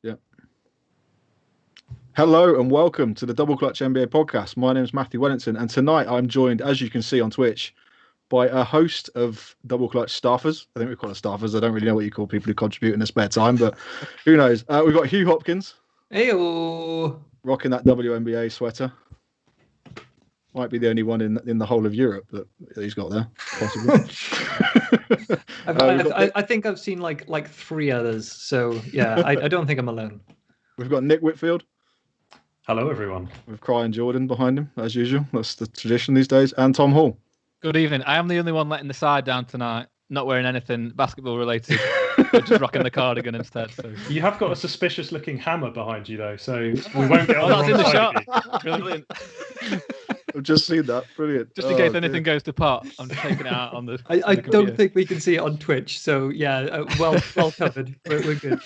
Yeah. Hello and welcome to the Double Clutch NBA podcast. My name is Matthew Wellington, and tonight I'm joined, as you can see on Twitch, by a host of Double Clutch staffers. I think we call it staffers. I don't really know what you call people who contribute in their spare time, but who knows? We've got Hugh Hopkins. Heyo. Rocking that WNBA sweater. Might be the only one in the whole of Europe that he's got there, possibly. I think I've seen like three others. So yeah, I don't think I'm alone. We've got Nick Whitfield. Hello, everyone. With Crying Jordan behind him, as usual. That's the tradition these days. And Tom Hall. Good evening. I am the only one letting the side down tonight, not wearing anything basketball related, just rocking the cardigan instead. So. You have got a suspicious-looking hammer behind you, though, so we won't get on that's in the side shot. of you. Brilliant. I've just seen that. Brilliant. Just in case anything goes to pot, I'm just taking it out on the. I don't think we can see it on Twitch. So yeah, well covered. We're good.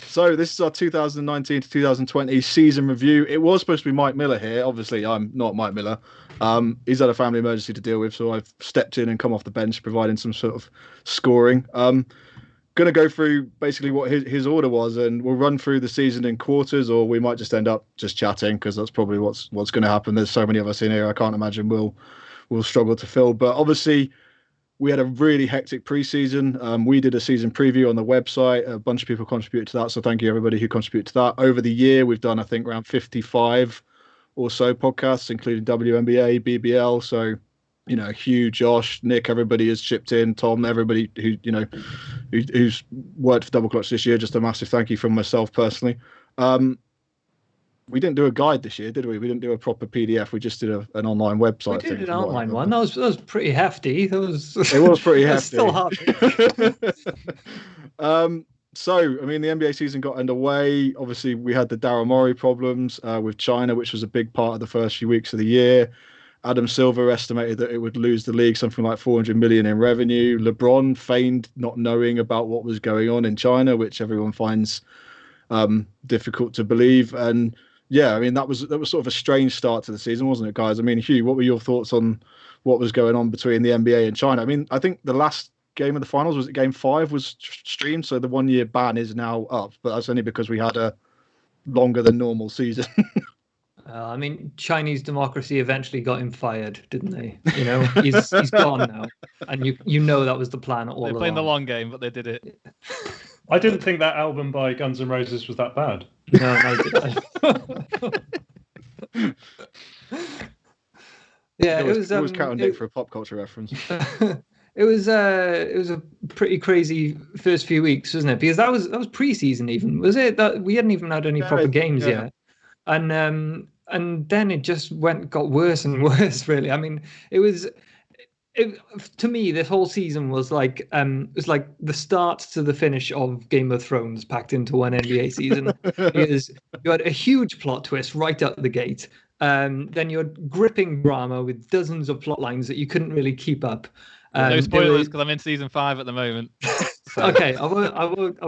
So this is our 2019 to 2020 season review. It was supposed to be Mike Miller here. Obviously, I'm not Mike Miller. He's had a family emergency to deal with, so I've stepped in and come off the bench, providing some sort of scoring. Going to go through basically what his order was, and we'll run through the season in quarters, or we might just end up just chatting because that's probably what's going to happen. There's so many of us in here, I can't imagine we'll struggle to fill. But obviously, we had a really hectic preseason. We did a season preview on the website. A bunch of people contributed to that, so thank you everybody who contributed to that. Over the year, we've done I think around 55 or so podcasts, including WNBA, BBL. So, you know, Hugh, Josh, Nick, everybody has chipped in. Tom, everybody who's worked for Double Clutch this year. Just a massive thank you from myself personally. We didn't do a guide this year, did we? We didn't do a proper PDF. We just did an online website. We did an online one. That was pretty hefty. It was pretty hefty. Still hard. So, I mean, the NBA season got underway. Obviously, we had the Daryl Morey problems with China, which was a big part of the first few weeks of the year. Adam Silver estimated that it would lose the league something like 400 million in revenue. LeBron feigned not knowing about what was going on in China, which everyone finds difficult to believe. And yeah, I mean, that was sort of a strange start to the season, wasn't it, guys? I mean, Hugh, what were your thoughts on what was going on between the NBA and China? I mean, I think the last game of the finals, was it game 5, was streamed, so the 1-year ban is now up, but that's only because we had a longer than normal season. I mean, Chinese democracy eventually got him fired, didn't they? You know, he's gone now, and you know that was the plan all along. They're playing the long game, but they did it. I didn't think that album by Guns N' Roses was that bad. No, yeah, it was. Always count on Nick for a pop culture reference. It was a pretty crazy first few weeks, wasn't it? Because that was preseason, even, was it? That we hadn't even had any proper games yet, and then it just got worse and worse. Really, I mean, to me, this whole season was like the start to the finish of Game of Thrones packed into one NBA season. Because you had a huge plot twist right out the gate. Then you had gripping drama with dozens of plot lines that you couldn't really keep up. No spoilers because I'm in season 5 at the moment. So. Okay, I won't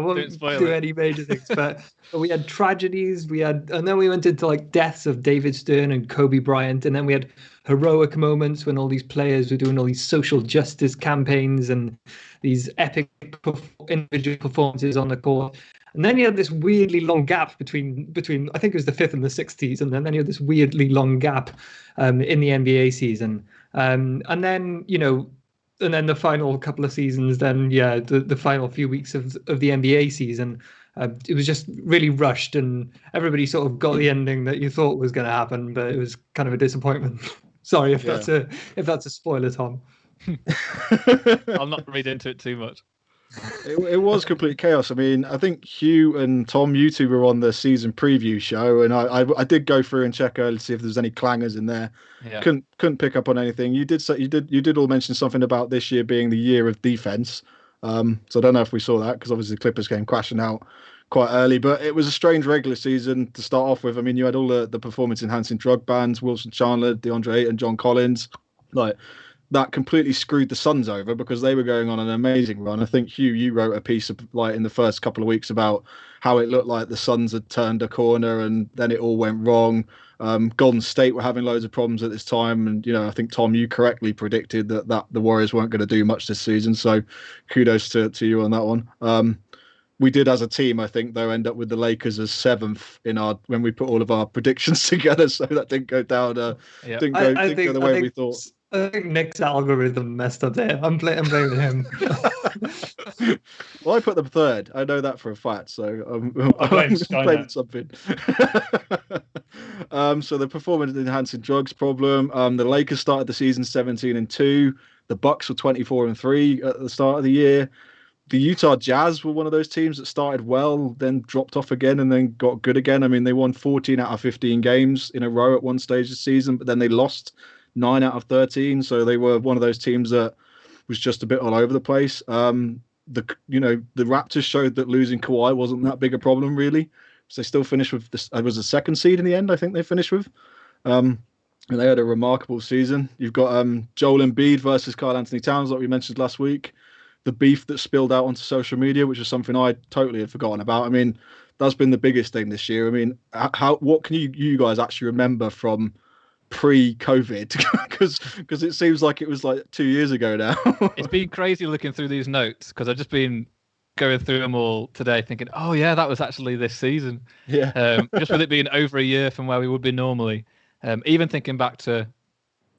do any major things, but we had tragedies. And then we went into like deaths of David Stern and Kobe Bryant, and then we had heroic moments when all these players were doing all these social justice campaigns and these epic individual performances on the court. And then you had this weirdly long gap between I think it was the 5th and the 6th season, and then you had this weirdly long gap in the NBA season, and then and then the final couple of seasons, then the final few weeks of the NBA season, it was just really rushed, and everybody sort of got the ending that you thought was going to happen, but it was kind of a disappointment. Sorry if that's a spoiler, Tom. I'll not read into it too much. It was complete chaos. I mean, I think Hugh and Tom, you two were on the season preview show, and I did go through and check early to see if there was any clangers in there. Yeah. Couldn't pick up on anything. You did all mention something about this year being the year of defense. So I don't know if we saw that because obviously the Clippers came crashing out quite early, but it was a strange regular season to start off with. I mean, you had all the performance enhancing drug bans, Wilson Chandler, DeAndre Ayton, John Collins, like. That completely screwed the Suns over because they were going on an amazing run. I think, Hugh, you wrote a piece in the first couple of weeks about how it looked like the Suns had turned a corner and then it all went wrong. Golden State were having loads of problems at this time. And, I think, Tom, you correctly predicted that the Warriors weren't going to do much this season. So kudos to you on that one. We did as a team, I think, though, end up with the Lakers as 7th when we put all of our predictions together. So that didn't go down. Didn't go the way we thought. I think Nick's algorithm messed up there. I'm blaming him. Well, I put them 3rd. I know that for a fact. So I'm blaming something. So the performance-enhancing drugs problem. The Lakers started the season 17-2. The Bucks were 24-3 at the start of the year. The Utah Jazz were one of those teams that started well, then dropped off again, and then got good again. I mean, they won 14 out of 15 games in a row at one stage this season, but then they lost 9 out of 13. So they were one of those teams that was just a bit all over the place. The Raptors showed that losing Kawhi wasn't that big a problem, really. So they still finished with this. It was a 2nd seed in the end, I think they finished with. And they had a remarkable season. You've got Joel Embiid versus Karl Anthony Towns, like we mentioned last week. The beef that spilled out onto social media, which is something I totally had forgotten about. I mean, that's been the biggest thing this year. I mean, what can you guys actually remember from pre-COVID? Because it seems like it was like 2 years ago now. It's been crazy looking through these notes because I've just been going through them all today thinking, oh yeah, that was actually this season. Yeah. Just with it being over a year from where we would be normally. Even thinking back to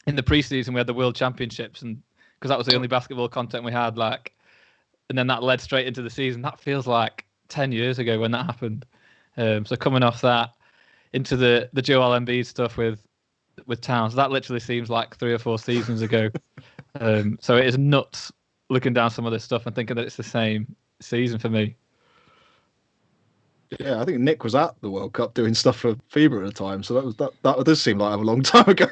in the preseason, we had the World Championships, and because that was the only basketball content we had, and then that led straight into the season. That feels like 10 years ago when that happened. So coming off that into the Joel Embiid stuff with Towns, that literally seems like 3 or 4 seasons ago. So it is nuts looking down some of this stuff and thinking that it's the same season for me. Yeah, I think Nick was at the World Cup doing stuff for FIBA at the time, so that does seem like a long time ago.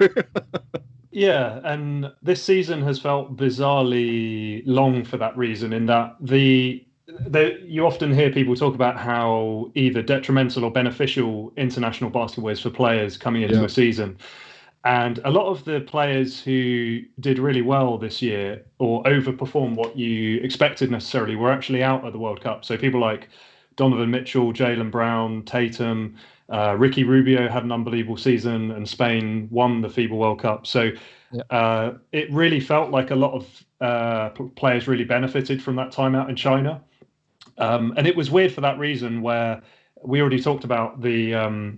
Yeah, and this season has felt bizarrely long for that reason, in that you often hear people talk about how either detrimental or beneficial international basketball is for players coming into a season. And a lot of the players who did really well this year or overperformed what you expected necessarily were actually out at the World Cup. So people like Donovan Mitchell, Jaylen Brown, Tatum, Ricky Rubio had an unbelievable season, and Spain won the FIBA World Cup. So it really felt like a lot of players really benefited from that time out in China. And it was weird for that reason, where we already talked about the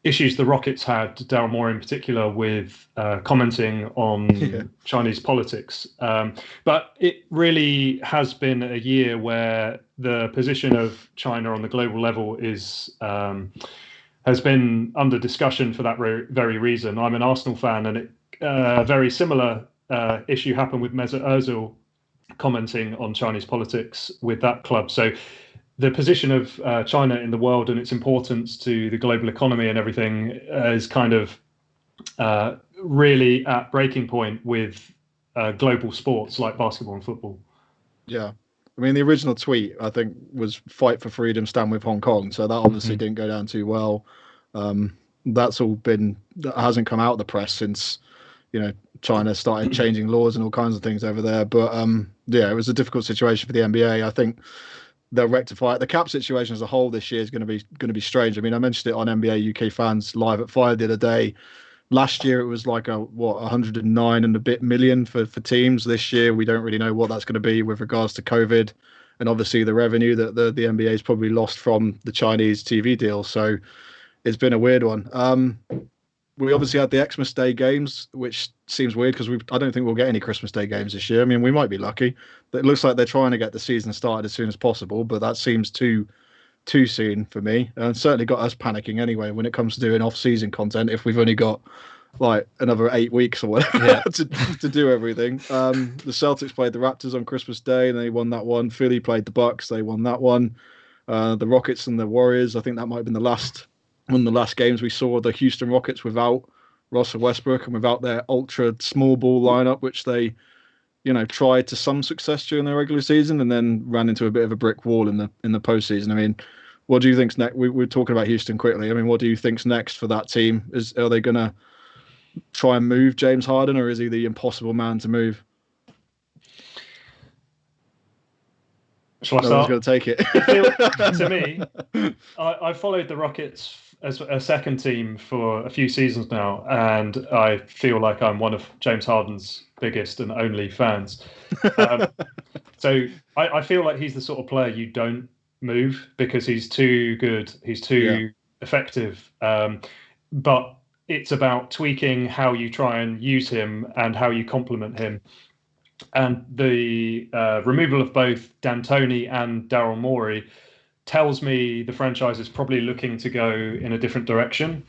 issues the Rockets had, Daryl Morey in particular, with commenting on Chinese politics. But it really has been a year where the position of China on the global level has been under discussion for that very reason. I'm an Arsenal fan, and a very similar issue happened with Mesut Ozil commenting on Chinese politics with that club. So the position of China in the world and its importance to the global economy and everything is kind of really at breaking point with global sports like basketball and football. Yeah. I mean, the original tweet, I think, was "Fight for freedom, stand with Hong Kong." So that obviously didn't go down too well. That hasn't come out of the press since, China started changing laws and all kinds of things over there. But it was a difficult situation for the NBA. I think they'll rectify it. The cap situation as a whole this year is going to be strange. I mean, I mentioned it on NBA UK Fans Live at 5 the other day. Last year it was like 109 and a bit million for teams. This year we don't really know what that's going to be with regards to COVID, and obviously the revenue that the NBA has probably lost from the Chinese TV deal. So it's been a weird one. We obviously had the Xmas Day games, which seems weird because I don't think we'll get any Christmas Day games this year. I mean, we might be lucky. It looks like they're trying to get the season started as soon as possible, but that seems too soon for me, and certainly got us panicking anyway when it comes to doing off-season content if we've only got like another 8 weeks or whatever to do everything. The Celtics played the Raptors on Christmas Day and they won that one. Philly played the Bucks, they won that one. The Rockets and the Warriors, I think that might have been one of the last games we saw the Houston Rockets without Russell Westbrook and without their ultra small ball lineup, which they tried to some success during the regular season and then ran into a bit of a brick wall in the postseason. I mean, what do you think's next? We're talking about Houston quickly. I mean, what do you think's next for that team? Are they going to try and move James Harden, or is he the impossible man to move? Shall I start? Going to take it. To me, I followed the Rockets as a second team for a few seasons now, and I feel like I'm one of James Harden's biggest and only fans. So I feel like he's the sort of player you don't move because he's too good. He's too effective. But it's about tweaking how you try and use him and how you complement him. And the removal of both D'Antoni and Daryl Morey tells me the franchise is probably looking to go in a different direction.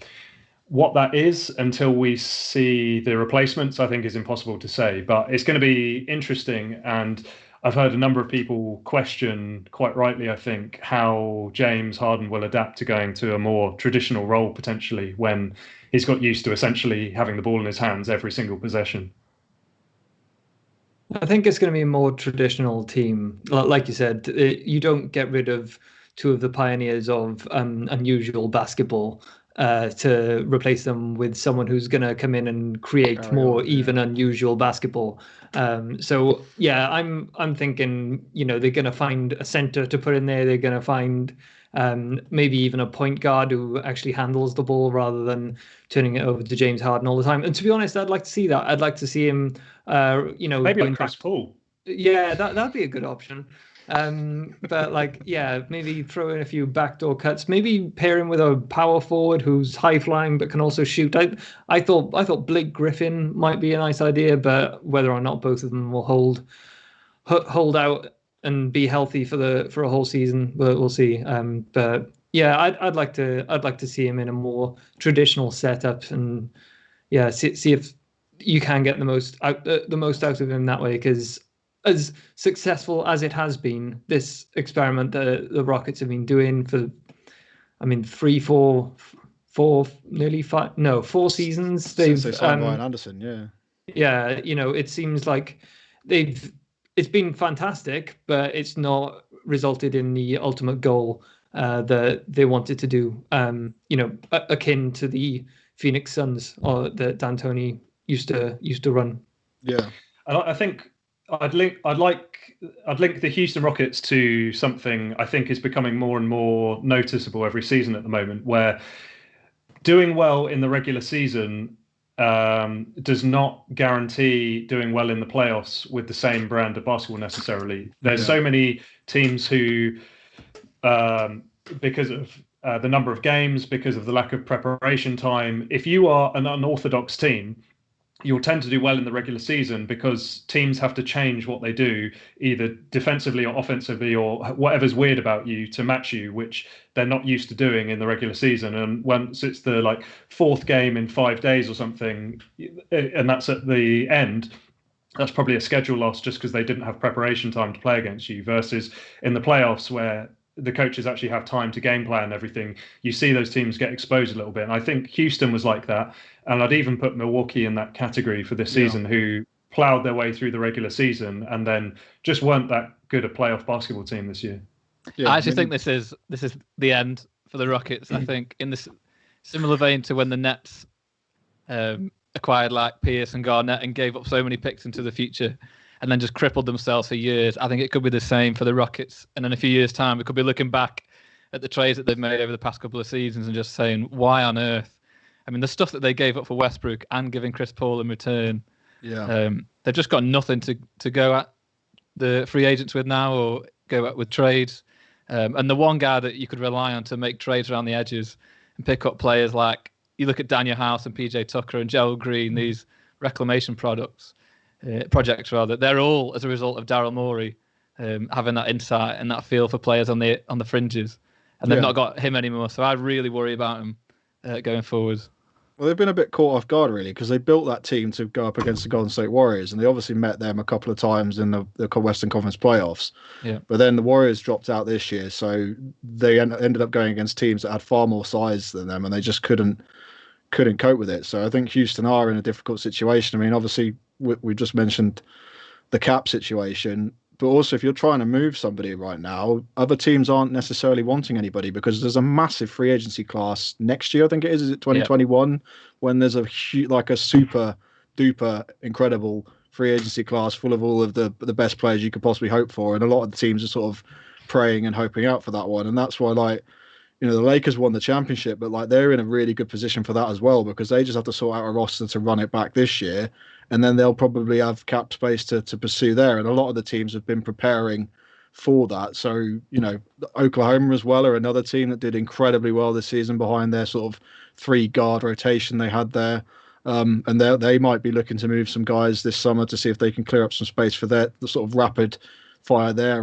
What that is until we see the replacements, I think, is impossible to say. But it's going to be interesting. And I've heard a number of people question, quite rightly, I think, how James Harden will adapt to going to a more traditional role potentially when he's got used to essentially having the ball in his hands every single possession. I think it's going to be a more traditional team. Like you said, you don't get rid of two of the pioneers of unusual basketball to replace them with someone who's going to come in and create more even unusual basketball. So yeah, I'm thinking, they're going to find a center to put in there. They're going to find maybe even a point guard who actually handles the ball rather than turning it over to James Harden all the time. And to be honest, I'd like to see that. I'd like to see him, maybe like Chris Paul. Yeah, that'd be a good option. But maybe throw in a few backdoor cuts. Maybe pair him with a power forward who's high flying but can also shoot. I thought Blake Griffin might be a nice idea, but whether or not both of them will hold out and be healthy for a whole season, we'll see. But yeah, I'd like to see him in a more traditional setup, and see if you can get the most out of him that way, because as successful as it has been, this experiment that the Rockets have been doing for, 4 seasons. Since they signed Ryan Anderson, it seems like it's been fantastic, but it's not resulted in the ultimate goal that they wanted to do. Akin to the Phoenix Suns or that D'Antoni used to run. Yeah, I think I'd link the Houston Rockets to something I think is becoming more and more noticeable every season at the moment, where doing well in the regular season does not guarantee doing well in the playoffs with the same brand of basketball necessarily. There's so many teams who, because of the number of games, because of the lack of preparation time, if you are an unorthodox team, you'll tend to do well in the regular season because teams have to change what they do, either defensively or offensively or whatever's weird about you to match you, which they're not used to doing in the regular season. And once it's the fourth game in 5 days or something, and that's at the end, that's probably a schedule loss just because they didn't have preparation time to play against you, versus in the playoffs where the coaches actually have time to game plan everything. You see those teams get exposed a little bit. And I think Houston was like that. And I'd even put Milwaukee in that category for this season, who plowed their way through the regular season and then just weren't that good a playoff basketball team this year. Yeah, I actually think this is the end for the Rockets. I think in this similar vein to when the Nets acquired Pierce and Garnett and gave up so many picks into the future and then just crippled themselves for years. I think it could be the same for the Rockets. And in a few years' time, we could be looking back at the trades that they've made over the past couple of seasons and just saying, why on earth? The stuff that they gave up for Westbrook and giving Chris Paul in return, they've just got nothing to go at the free agents with now or go at with trades. And the one guy that you could rely on to make trades around the edges and pick up players like, you look at Daniel House and PJ Tucker and Gerald Green, these reclamation projects, they're all as a result of Daryl Morey having that insight and that feel for players on the fringes. And they've not got him anymore. So I really worry about him going forward. Well, they've been a bit caught off guard, really, because they built that team to go up against the Golden State Warriors, and they obviously met them a couple of times in the Western Conference playoffs. Yeah. But then the Warriors dropped out this year, so they ended up going against teams that had far more size than them, and they just couldn't cope with it. So I think Houston are in a difficult situation. Obviously, we just mentioned the cap situation. But also, if you're trying to move somebody right now, other teams aren't necessarily wanting anybody because there's a massive free agency class next year. I think it is. Is it 2021 when there's a super duper incredible free agency class full of all of the best players you could possibly hope for, and a lot of the teams are sort of praying and hoping out for that one. And that's why, the Lakers won the championship, but they're in a really good position for that as well because they just have to sort out a roster to run it back this year. And then they'll probably have cap space to pursue there. And a lot of the teams have been preparing for that. So, Oklahoma as well are another team that did incredibly well this season behind their sort of 3-guard rotation they had there. And they might be looking to move some guys this summer to see if they can clear up some space for the sort of rapid fire their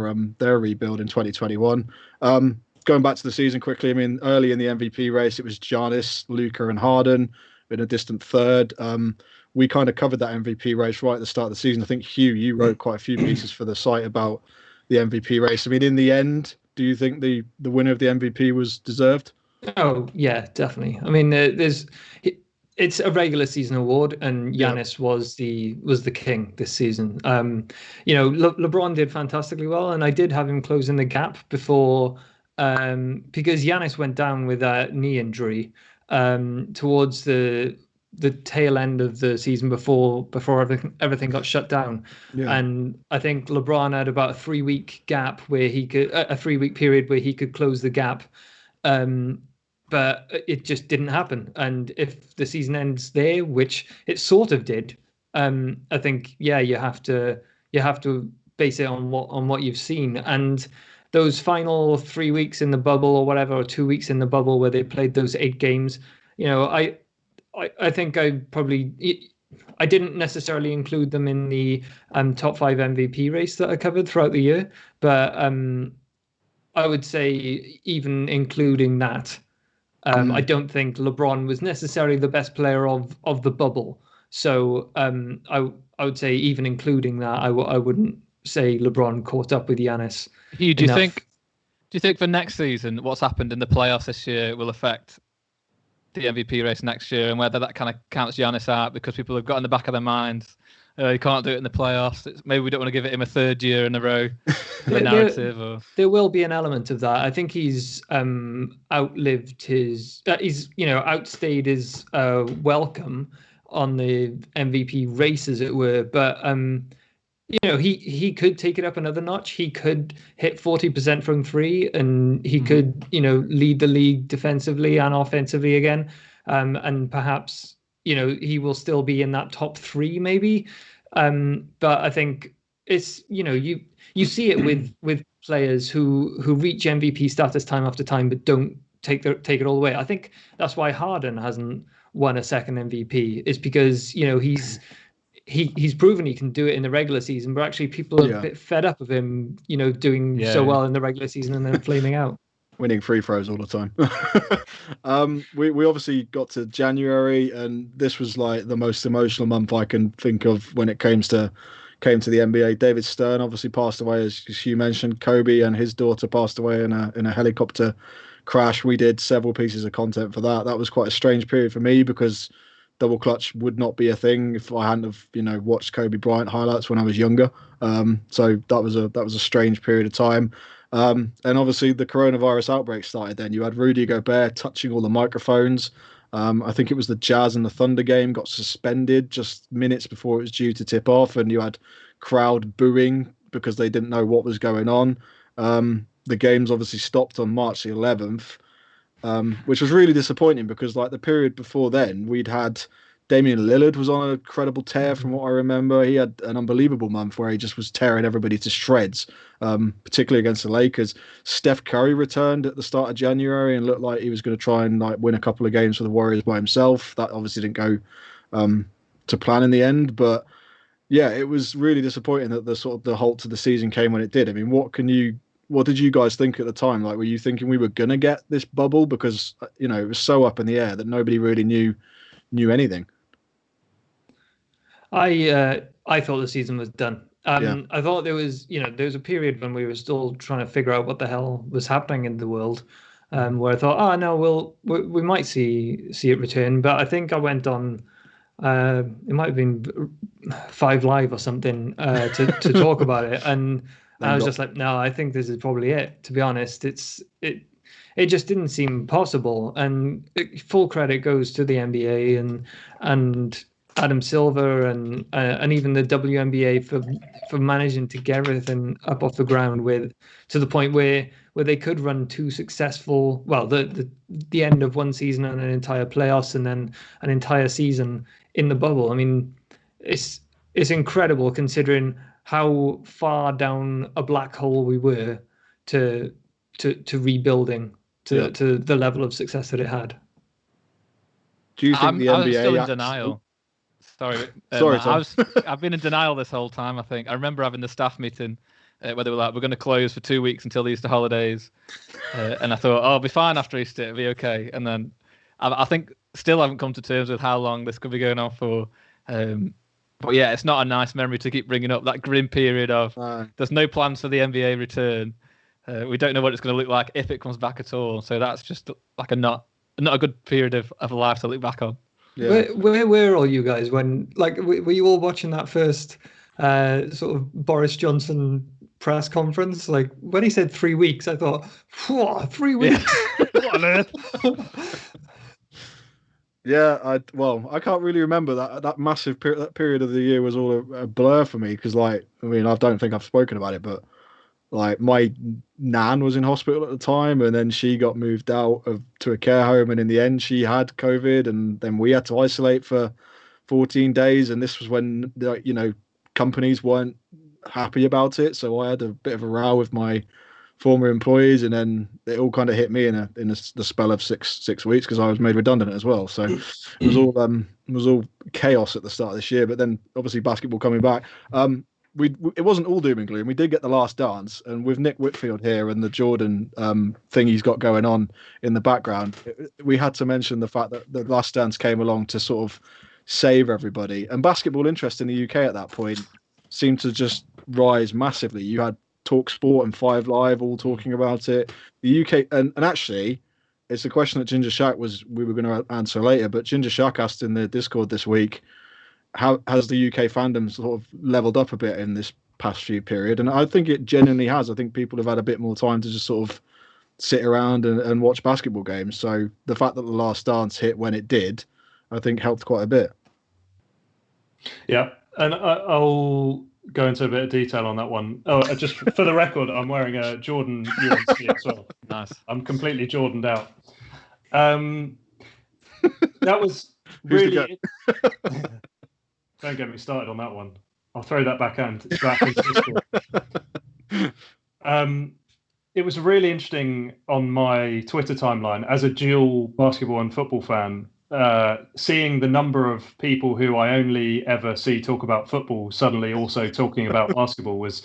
rebuild in 2021. Going back to the season quickly, I mean, early in the MVP race, it was Giannis, Luka, and Harden in a distant third. We kind of covered that MVP race right at the start of the season. I think, Hugh, you wrote quite a few pieces for the site about the MVP race. I mean, in the end, do you think the winner of the MVP was deserved? Oh, yeah, definitely. I mean, it's a regular season award, and Giannis was the king this season. LeBron did fantastically well, and I did have him closing the gap before, because Giannis went down with a knee injury towards the tail end of the season before everything got shut down. And I think LeBron had about a 3-week gap where he could a 3-week period where he could close the gap, but it just didn't happen. And if the season ends there, which it sort of did, I think you have to base it on what you've seen. And those final 3 weeks in the bubble or whatever, or 2 weeks in the bubble where they played those 8 games, I think I didn't necessarily include them in the top 5 MVP race that I covered throughout the year, but I would say even including that, I don't think LeBron was necessarily the best player of the bubble. So I would say even including that, I wouldn't say LeBron caught up with Giannis. Hugh, do you think for next season, what's happened in the playoffs this year will affect the MVP race next year, and whether that kind of counts Giannis out because people have got in the back of their minds, he can't do it in the playoffs. Maybe we don't want to give it him a 3rd year in a row for the narrative. There will be an element of that. I think he's outlived his. He's outstayed his welcome on the MVP race, as it were. But he could take it up another notch. He could hit 40% from 3, and he could, lead the league defensively and offensively again. And perhaps, he will still be in that top 3 maybe. But I think it's, you see it with players who reach MVP status time after time, but don't take it all the way. I think that's why Harden hasn't won a second MVP, is because, he's proven he can do it in the regular season, but actually people are a bit fed up of him, doing so well in the regular season and then flaming out. Winning free throws all the time. We obviously got to January, and this was like the most emotional month I can think of when it came to the NBA. David Stern obviously passed away, as you mentioned. Kobe and his daughter passed away in a helicopter crash. We did several pieces of content for that. That was quite a strange period for me because double clutch would not be a thing if I hadn't have watched Kobe Bryant highlights when I was younger. So that was a strange period of time. And obviously the coronavirus outbreak started then. You had Rudy Gobert touching all the microphones. I think it was the Jazz and the Thunder game got suspended just minutes before it was due to tip off, and you had crowd booing because they didn't know what was going on. The games obviously stopped on March the 11th. Which was really disappointing because like the period before then, we'd had Damian Lillard was on a credible tear from what I remember. He had an unbelievable month where he just was tearing everybody to shreds, particularly against the Lakers. Steph Curry returned at the start of January and looked like he was going to try and like win a couple of games for the Warriors by himself. That obviously didn't go to plan in the end, but yeah, it was really disappointing that the halt to the season came when it did. I mean, what did you guys think at the time? Like, were you thinking we were gonna get this bubble? Because it was so up in the air that nobody really knew anything. I thought the season was done. I thought there was a period when we were still trying to figure out what the hell was happening in the world, where I thought, oh no, we might see it return. But I think I went on. It might have been 5 Live or something to talk about it, and I was just like, no, I think this is probably it. To be honest, it just didn't seem possible. And full credit goes to the NBA and Adam Silver and even the WNBA for managing to get everything up off the ground to the point where they could run 2 successful, well, the end of one season and an entire playoffs and then an entire season in the bubble. I mean, it's incredible considering how far down a black hole we were to rebuilding to the level of success that it had. Do you think the NBA? I'm still in denial. Sorry, Tom. I've been in denial this whole time. I think I remember having the staff meeting where they were like, "We're going to close for 2 weeks until the Easter holidays," and I thought, "Oh, I'll be fine after Easter. It'll be okay." And then I think still haven't come to terms with how long this could be going on for. But yeah, it's not a nice memory to keep bringing up, that grim period of there's no plans for the NBA return. We don't know what it's going to look like if it comes back at all. So that's just like not a good period of life to look back on. Yeah. Where were all you guys when, like, were you all watching that first sort of Boris Johnson press conference? Like, when he said 3 weeks, I thought, 3 weeks? What on earth? Yeah, I can't really remember that massive that period of the year was all a blur for me because, like, I mean, I don't think I've spoken about it, but like my nan was in hospital at the time, and then she got moved out to a care home, and in the end she had COVID, and then we had to isolate for 14 days, and this was when companies weren't happy about it, so I had a bit of a row with my former employees, and then it all kind of hit me in the spell of six weeks because I was made redundant as well. So it was all chaos at the start of this year. But then obviously basketball coming back, it wasn't all doom and gloom. We did get the Last Dance, and with Nick Whitfield here and the Jordan thing he's got going on in the background, we had to mention the fact that the Last Dance came along to sort of save everybody. And basketball interest in the UK at that point seemed to just rise massively. You had Talk Sport and 5 Live all talking about it. The UK and actually, it's a question that Ginger Shack we were going to answer later, but Ginger Shack asked in the Discord this week, how has the UK fandom sort of leveled up a bit in this past few period? And I think it genuinely has. I think people have had a bit more time to just sort of sit around and watch basketball games. So the fact that the Last Dance hit when it did, I think helped quite a bit. Yeah, and I'll go into a bit of detail on that one. Oh, just for the record, I'm wearing a Jordan UNC as well. Nice. I'm completely Jordaned out. That was really... Don't get me started on that one. I'll throw that back into Discord. It was really interesting on my Twitter timeline as a dual basketball and football fan, seeing the number of people who I only ever see talk about football suddenly also talking about basketball was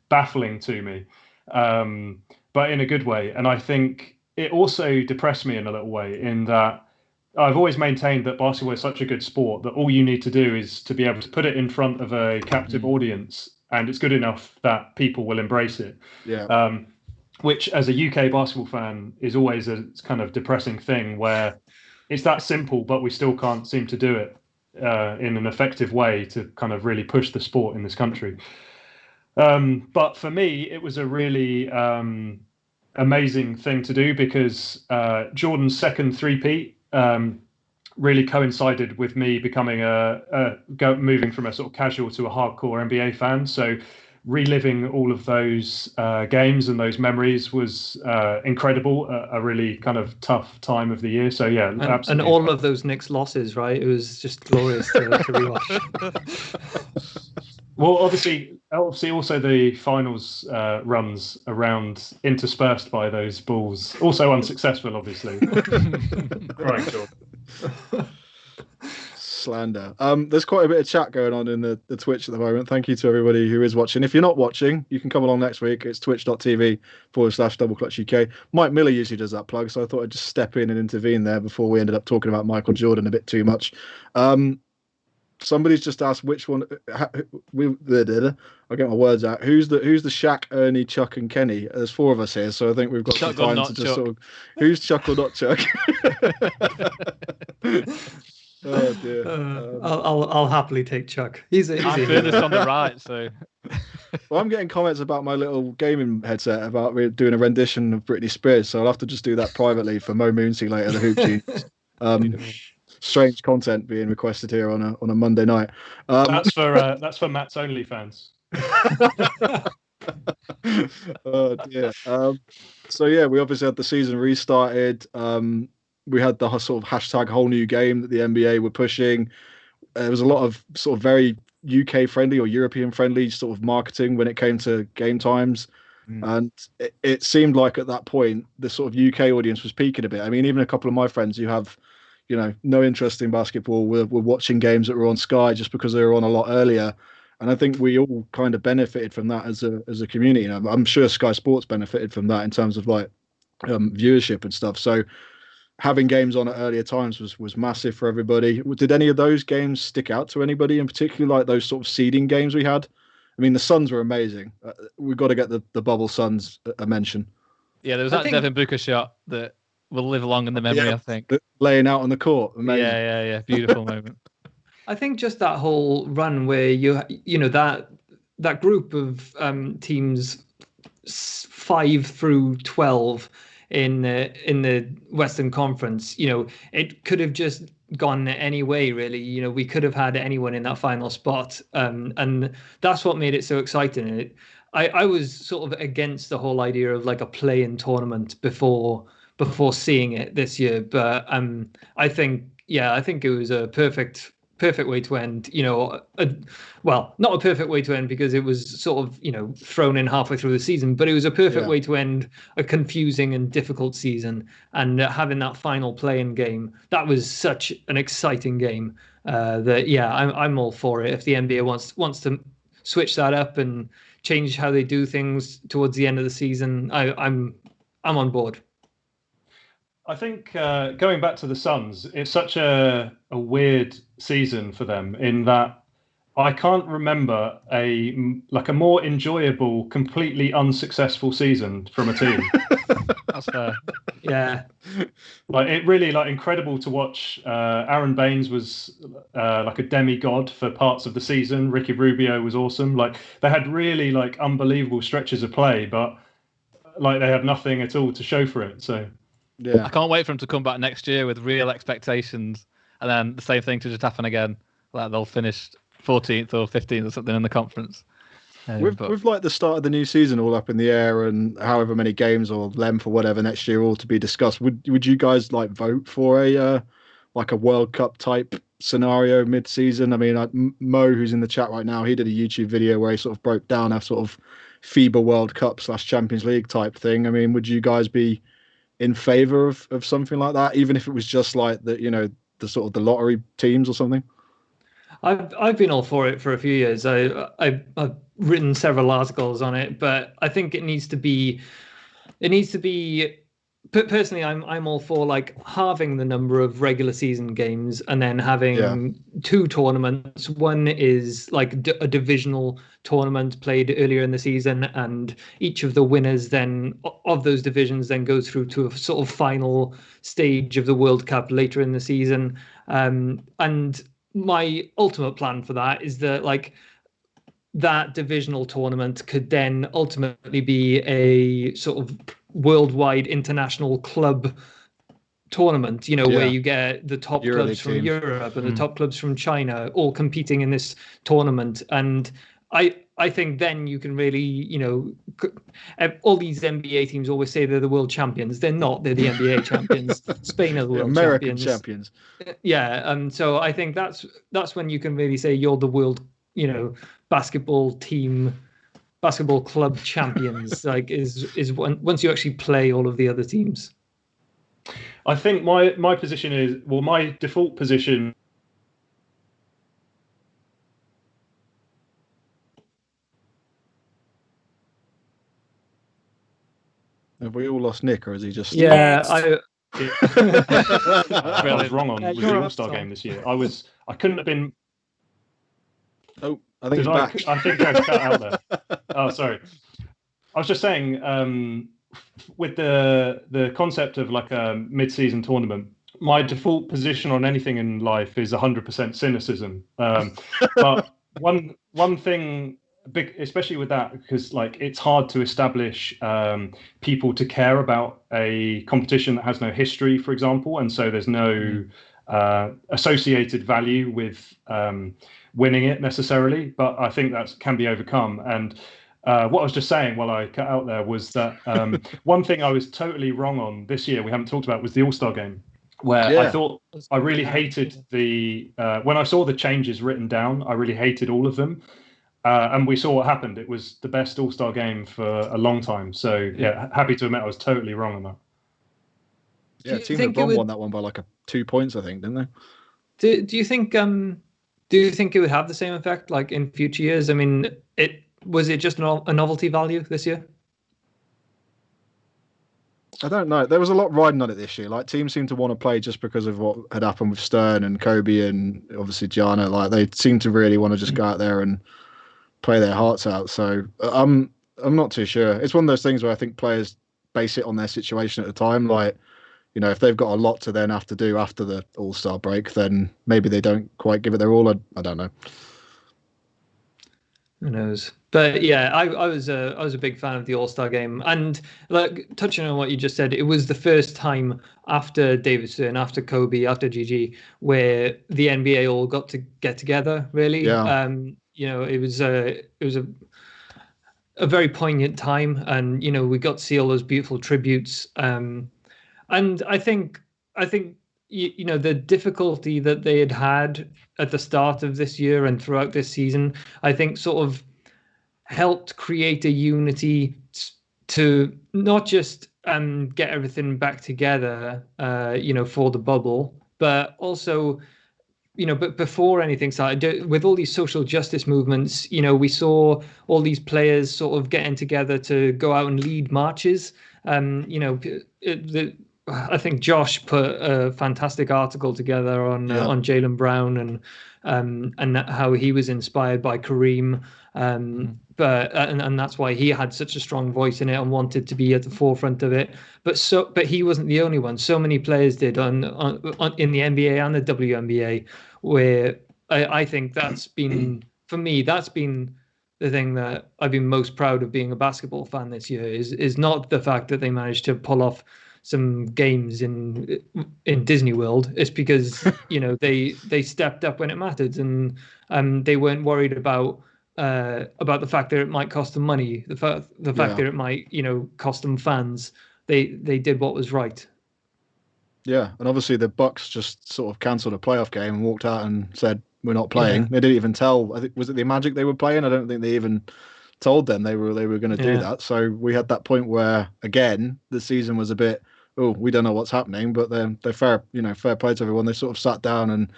baffling to me, but in a good way. And I think it also depressed me in a little way in that I've always maintained that basketball is such a good sport that all you need to do is to be able to put it in front of a captive audience, and it's good enough that people will embrace it. Yeah. Which, as a UK basketball fan, is always a kind of depressing thing where it's that simple, but we still can't seem to do it in an effective way to kind of really push the sport in this country. But for me, it was a really amazing thing to do because Jordan's second three-peat really coincided with me becoming moving from a sort of casual to a hardcore NBA fan. So reliving all of those games and those memories was incredible. A really kind of tough time of the year. So yeah, absolutely. And all of those Knicks losses, right? It was just glorious to rewatch. Well, obviously, also the finals runs around interspersed by those Bulls, also unsuccessful, obviously. Right, Jordan. Slander. There's quite a bit of chat going on in the Twitch at the moment. Thank you to everybody who is watching. If you're not watching, you can come along next week. It's twitch.tv/DoubleClutchUK. Mike Miller usually does that plug, so I thought I'd just step in and intervene there before we ended up talking about Michael Jordan a bit too much. Somebody's just asked which one. I'll get my words out. Who's the Shaq, Ernie, Chuck, and Kenny? There's 4 of us here, so I think we've got Chuck some time to just sort of. Who's Chuck or not Chuck? Oh dear. I'll happily take Chuck. He's I'm furthest on the right, so. Well, I'm getting comments about my little gaming headset about doing a rendition of Britney Spears, so I'll have to just do that privately for Mo Moonsey later. The Hoop Genius. Strange content being requested here on a Monday night. That's for Matt's OnlyFans. Oh dear. So yeah, we obviously had the season restarted. We had the sort of hashtag whole new game that the NBA were pushing. There was a lot of sort of very UK friendly or European friendly sort of marketing when it came to game times. And it seemed like at that point the sort of UK audience was peaking a bit. I mean, even a couple of my friends who have, no interest in basketball were watching games that were on Sky just because they were on a lot earlier. And I think we all kind of benefited from that as a community. I'm sure Sky Sports benefited from that in terms of like viewership and stuff. So having games on at earlier times was massive for everybody. Did any of those games stick out to anybody in particular, like those sort of seeding games we had? I mean, the Suns were amazing. We've got to get the bubble Suns a mention. Yeah, there was that Devin Booker shot that will live long in the memory, I think. Laying out on the court. Amazing. Yeah. Beautiful moment. I think just that whole run where you know that group of teams 5 through 12 in the Western Conference, it could have just gone any way, really. We could have had anyone in that final spot, and that's what made it so exciting. I was sort of against the whole idea of like a play-in tournament before seeing it this year, but I think it was a perfect way to end. Well, not a perfect way to end because it was sort of thrown in halfway through the season, but it was a perfect way to end a confusing and difficult season. And having that final play-in game, that was such an exciting game I'm all for it. If the NBA wants to switch that up and change how they do things towards the end of the season, I'm on board. I think going back to the Suns, it's such a weird season for them in that I can't remember a more enjoyable, completely unsuccessful season from a team. That's fair. Yeah. It really incredible to watch. Aaron Baines was like a demigod for parts of the season. Ricky Rubio was awesome. They had really unbelievable stretches of play, but they had nothing at all to show for it. So. Yeah. I can't wait for them to come back next year with real expectations, and then the same thing to just happen again. They'll finish 14th or 15th or something in the conference. With the start of the new season all up in the air and however many games or length or whatever next year all to be discussed, would you guys vote for a World Cup type scenario mid-season? I mean, Mo, who's in the chat right now, he did a YouTube video where he sort of broke down a sort of FIBA World Cup / Champions League type thing. I mean, would you guys be in favor of something like that, even if it was just the sort of the lottery teams or something? I've been all for it for a few years. I've written several articles on it, but I think it needs to be. Personally, I'm all for halving the number of regular season games and then having 2 tournaments. One is a divisional tournament played earlier in the season, and each of the winners then of those divisions then goes through to a sort of final stage of the World Cup later in the season. And my ultimate plan for that is that that divisional tournament could then ultimately be a sort of worldwide international club tournament, where you get the top clubs from Europe and the top clubs from China all competing in this tournament. And I think then you can really, all these NBA teams always say they're the world champions. They're not. They're the NBA champions. Spain are the world American champions. Yeah. So I think that's when you can really say you're the world, basketball club champions. Is once you actually play all of the other teams. I think my position is, my default position. Have we all lost Nick, or is he just? Yeah, I was wrong on with the All-Star game this year. I couldn't have been. Oh, I think he's back. I think Greg's cut out there. Oh, sorry. I was just saying, with the concept of a mid-season tournament, my default position on anything in life is 100% cynicism. But one thing, big, especially with that, because it's hard to establish people to care about a competition that has no history, for example, and so there's no associated value with winning it necessarily. But I think that can be overcome. And what I was just saying while I cut out there was that one thing I was totally wrong on this year we haven't talked about was the All-Star game. where I thought I really hated when I saw the changes written down, I really hated all of them. And we saw what happened. It was the best All-Star game for a long time. So, happy to admit I was totally wrong on that. Yeah, Team LeBron won that one by like 2 points, I think, didn't they? Do you think it would have the same effect like in future years? I mean, was it just a novelty value this year? I don't know. There was a lot riding on it this year. Like, teams seemed to want to play just because of what had happened with Stern and Kobe and obviously Gianna. Like, they seemed to really want to just go out there and play their hearts out. So I'm not too sure. It's one of those things where I think players base it on their situation at the time. Like, you know, if they've got a lot to then have to do after the All-Star break, then maybe they don't quite give it their all. I don't know. Who knows? But yeah, I was a big fan of the All-Star game, and like touching on what you just said, it was the first time after David Stern, after Kobe, after Gigi, where the NBA all got to get together. Really, you know, it was a a very poignant time, and you know, we got to see all those beautiful tributes. And I think you know, the difficulty that they had at the start of this year and throughout this season, I think sort of helped create a unity to not just get everything back together, you know, for the bubble, but also, you know, but before anything started, with all these social justice movements, you know, we saw all these players sort of getting together to go out and lead marches. You know, I think Josh put a fantastic article together on Jaylen Brown and how he was inspired by Kareem, but that's why he had such a strong voice in it and wanted to be at the forefront of it. But he wasn't the only one. So many players did on in the NBA and the WNBA, where I think that's been, for me, that's been the thing that I've been most proud of being a basketball fan this year, is not the fact that they managed to pull off some games in Disney World. It's because, you know, they stepped up when it mattered, and they weren't worried about the fact that it might cost them money, the fact that it might, you know, cost them fans. They did what was right. Yeah, and obviously the Bucks just sort of cancelled a playoff game and walked out and said we're not playing. They didn't even tell. I think, was it the Magic they were playing? I don't think they even told them they were going to do that. So we had that point where, again, the season was a bit, we don't know what's happening, but they're fair play to everyone. They sort of sat down and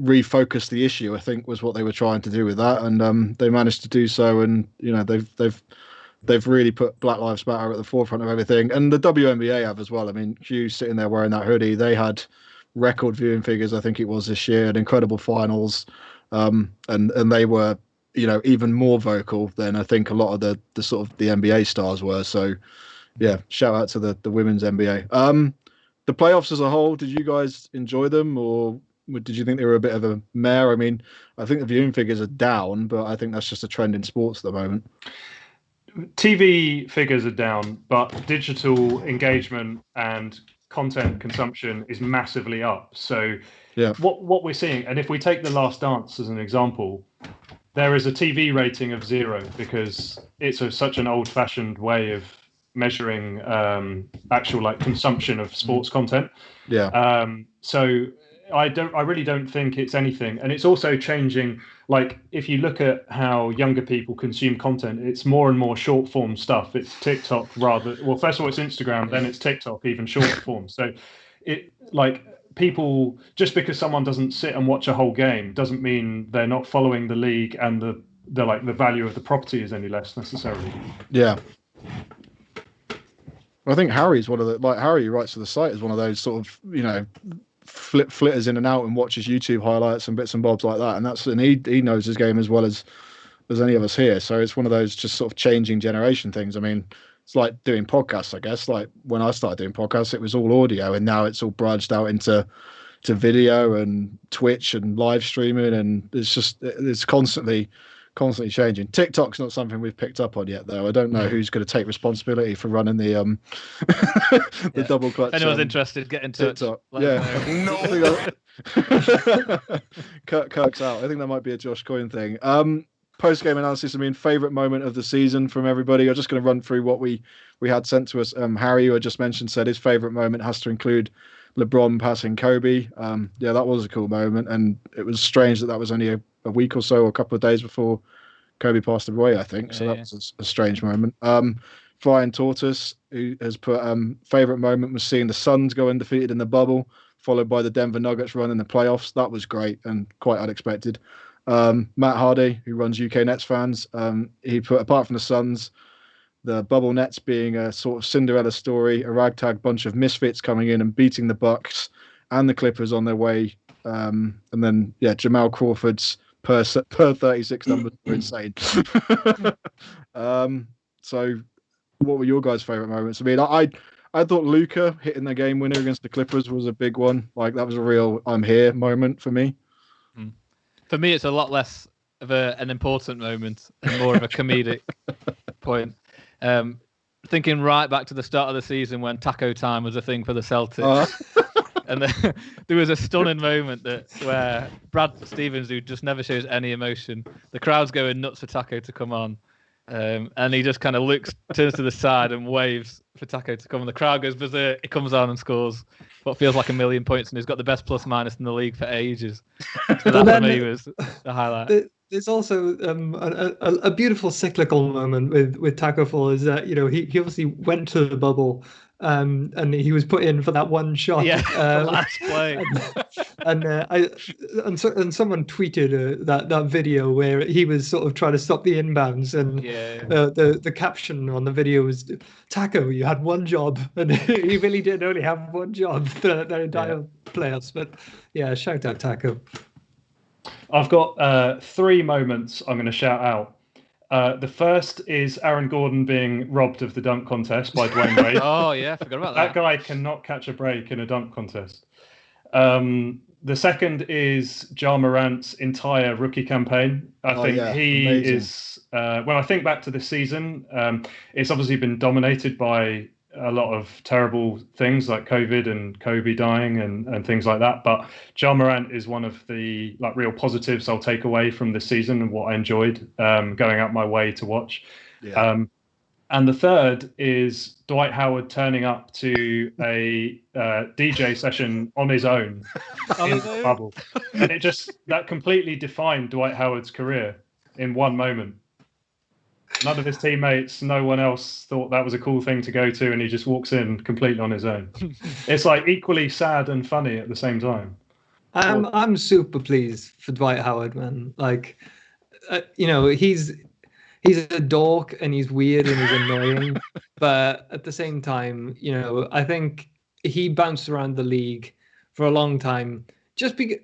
refocused the issue, I think, was what they were trying to do with that, and they managed to do so. And you know, they've really put Black Lives Matter at the forefront of everything, and the WNBA have as well. I mean, Hugh sitting there wearing that hoodie, they had record viewing figures, I think it was this year, an incredible finals, and they were, you know, even more vocal than I think a lot of the sort of the NBA stars were. So yeah, shout out to the women's NBA. The playoffs as a whole, did you guys enjoy them, or did you think they were a bit of a mare? I mean, I think the viewing figures are down, but I think that's just a trend in sports at the moment. TV figures are down, but digital engagement and content consumption is massively up. So what we're seeing, and if we take The Last Dance as an example, there is a TV rating of 0 because it's such an old-fashioned way of measuring actual like consumption of sports content. So I really don't think it's anything, and it's also changing. Like, if you look at how younger people consume content, it's more and more short form stuff. It's TikTok first of all it's Instagram, then it's TikTok, even short form. So it, like, people, just because someone doesn't sit and watch a whole game doesn't mean they're not following the league, and the value of the property is any less necessarily. I think Harry's one of the, like, Harry writes for the site, is one of those sort of, you know, flitters in and out and watches YouTube highlights and bits and bobs like that, and he knows his game as well as any of us here. So it's one of those just sort of changing generation things. I mean, it's like doing podcasts, I guess. Like when I started doing podcasts, it was all audio, and now it's all branched out into video and Twitch and live streaming, and it's constantly changing. TikTok's not something we've picked up on yet, though. I don't know who's going to take responsibility for running the the double clutch. If anyone's interested, get in touch. TikTok. No. Kirk's out. I think that might be a Josh Coyne thing. Post-game analysis, I mean, favourite moment of the season from everybody. I'm just going to run through what we had sent to us. Harry, who I just mentioned, said his favourite moment has to include LeBron passing Kobe. Yeah, that was a cool moment, and it was strange that was only a week or so, or a couple of days before Kobe passed away, I think. So that was a strange moment. Brian Tortoise, who has put favorite moment was seeing the Suns go undefeated in the bubble, followed by the Denver Nuggets run in the playoffs. That was great and quite unexpected. Matt Hardy, who runs UK Nets fans, he put, apart from the Suns, the bubble Nets being a sort of Cinderella story, a ragtag bunch of misfits coming in and beating the Bucks and the Clippers on their way. And then, Jamal Crawford's per 36 numbers were insane. So what were your guys' favorite moments? I mean, I thought Luka hitting the game winner against the Clippers was a big one. Like, that was a real I'm here moment for me. For me, it's a lot less of an important moment and more of a comedic point. Thinking right back to the start of the season when taco time was a thing for the Celtics. And there was a stunning moment where Brad Stevens, who just never shows any emotion, the crowd's going nuts for Taco to come on. And he just kind of turns to the side and waves for Taco to come. And the crowd goes berserk. He comes on and scores what feels like 1 million points, and he's got the best plus minus in the league for ages. So that for me was the highlight. There's also a beautiful cyclical moment with Taco Fall is that he obviously went to the bubble. And he was put in for that one shot. Yeah, last play. And someone tweeted that video where he was sort of trying to stop the inbounds, and the caption on the video was, "Taco, you had one job," and he really did only have one job the entire playoffs. But yeah, shout out Taco. I've got 3 moments I'm going to shout out. The first is Aaron Gordon being robbed of the dunk contest by Dwayne Wade. Oh, yeah, forgot about that. That guy cannot catch a break in a dunk contest. The second is Ja Morant's entire rookie campaign. I think he amazing. Is, when I think back to this season, it's obviously been dominated by a lot of terrible things like COVID and Kobe dying and things like that. But Ja Morant is one of the real positives I'll take away from this season and what I enjoyed going out my way to watch. Yeah. And the third is Dwight Howard turning up to a DJ session on his own in the bubble. And that completely defined Dwight Howard's career in one moment. None of his teammates, no one else thought that was a cool thing to go to, and he just walks in completely on his own. It's equally sad and funny at the same time. I'm super pleased for Dwight Howard, man. He's a dork and he's weird and he's annoying, but at the same time, I think he bounced around the league for a long time just because,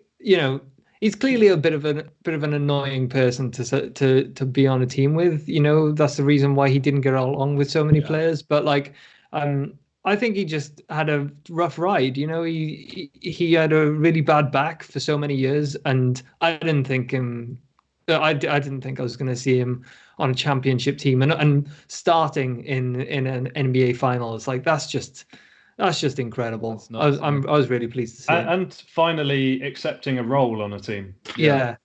he's clearly a bit of an annoying person to be on a team with. That's the reason why he didn't get along with so many players. But I think he just had a rough ride. He had a really bad back for so many years, and I didn't think I was going to see him on a championship team and starting in an NBA finals. That's just incredible. I was really pleased to see it. And finally accepting a role on a team. Yeah.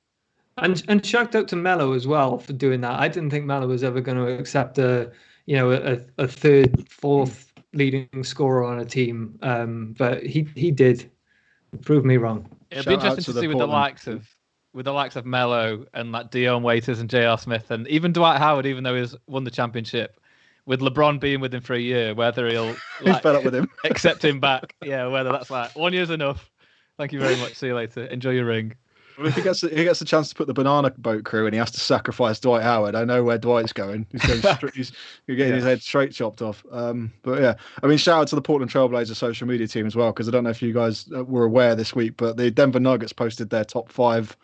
And shout out to Melo as well for doing that. I didn't think Melo was ever going to accept a third, fourth leading scorer on a team. But he did. Prove me wrong. It'll be interesting to see with the likes of Melo and Dion Waiters and J.R. Smith and even Dwight Howard, even though he's won the championship, with LeBron being with him for a year, whether he'll fed up with him, accept him back. Yeah, whether that's 1 year's enough. Thank you very much. See you later. Enjoy your ring. Well, if he gets a chance to put the banana boat crew and he has to sacrifice Dwight Howard, I know where Dwight's going. He's getting his head straight chopped off. But yeah, I mean, shout out to the Portland Trailblazers social media team as well, because I don't know if you guys were aware this week, but the Denver Nuggets posted their top 5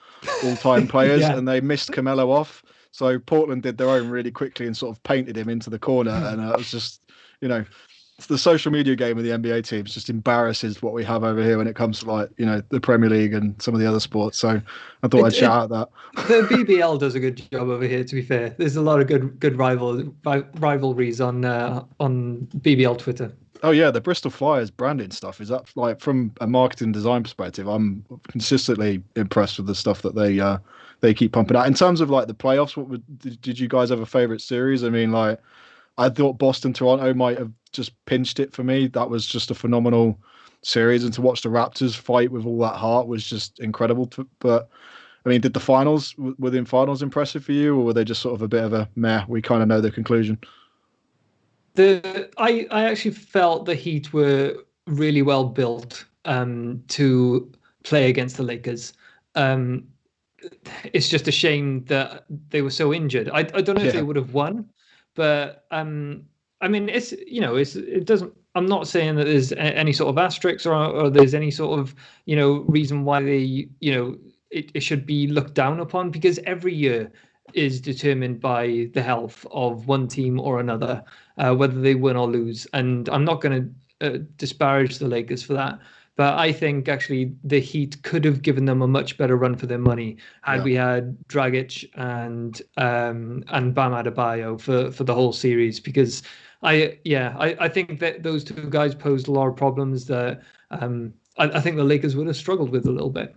all-time players and they missed Carmelo off. So Portland did their own really quickly and sort of painted him into the corner. And it was just, the social media game of the NBA teams just embarrasses what we have over here when it comes to the Premier League and some of the other sports. So I thought I'd shout out that. The BBL does a good job over here, to be fair. There's a lot of good rivalries on BBL Twitter. Oh yeah, the Bristol Flyers branding stuff, is that from a marketing design perspective, I'm consistently impressed with the stuff that they keep pumping out. In terms of the playoffs, did you guys have a favorite series? I mean, I thought Boston-Toronto might have just pinched it for me. That was just a phenomenal series, and to watch the Raptors fight with all that heart was just incredible. But I mean, were the finals impressive for you, or were they just sort of a bit of a meh? We kind of know the conclusion. I actually felt the Heat were really well built to play against the Lakers. It's just a shame that they were so injured. I don't know if they would have won, but I mean, it doesn't. I'm not saying that there's any sort of asterisks or there's any sort of reason why they it should be looked down upon, because every year is determined by the health of one team or another, whether they win or lose. And I'm not going to disparage the Lakers for that. But I think actually the Heat could have given them a much better run for their money had we had Dragic and Bam Adebayo for the whole series, because I think that those two guys posed a lot of problems that I think the Lakers would have struggled with a little bit.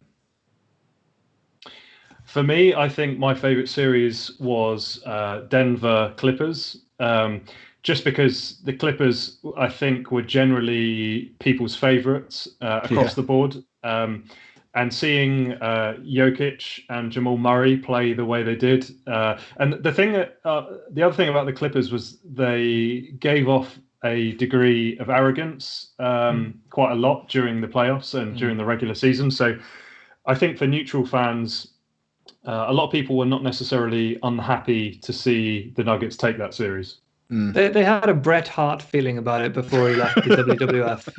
For me, I think my favorite series was Denver Clippers. Just because the Clippers, I think, were generally people's favorites across the board. And seeing Jokic and Jamal Murray play the way they did. And the other thing about the Clippers was they gave off a degree of arrogance quite a lot during the playoffs and during the regular season. So I think for neutral fans, a lot of people were not necessarily unhappy to see the Nuggets take that series. They had a Bret Hart feeling about it before he left the WWF.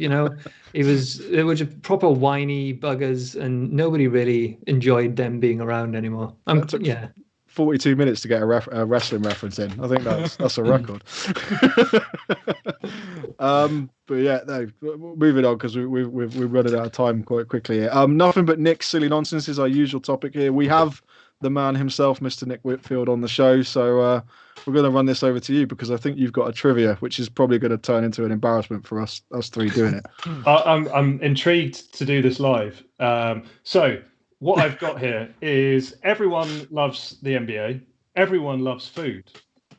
They were just proper whiny buggers, and nobody really enjoyed them being around anymore. 42 minutes to get a wrestling reference in. I think that's a record. But yeah, no, moving on, because we've run out of time quite quickly here. Nothing but Nick's silly nonsense is our usual topic here. We have the man himself, Mr. Nick Whitfield, on the show, so we're going to run this over to you, because I think you've got a trivia which is probably going to turn into an embarrassment for us three doing it. I'm intrigued to do this live. So what I've got here is everyone loves the NBA, everyone loves food,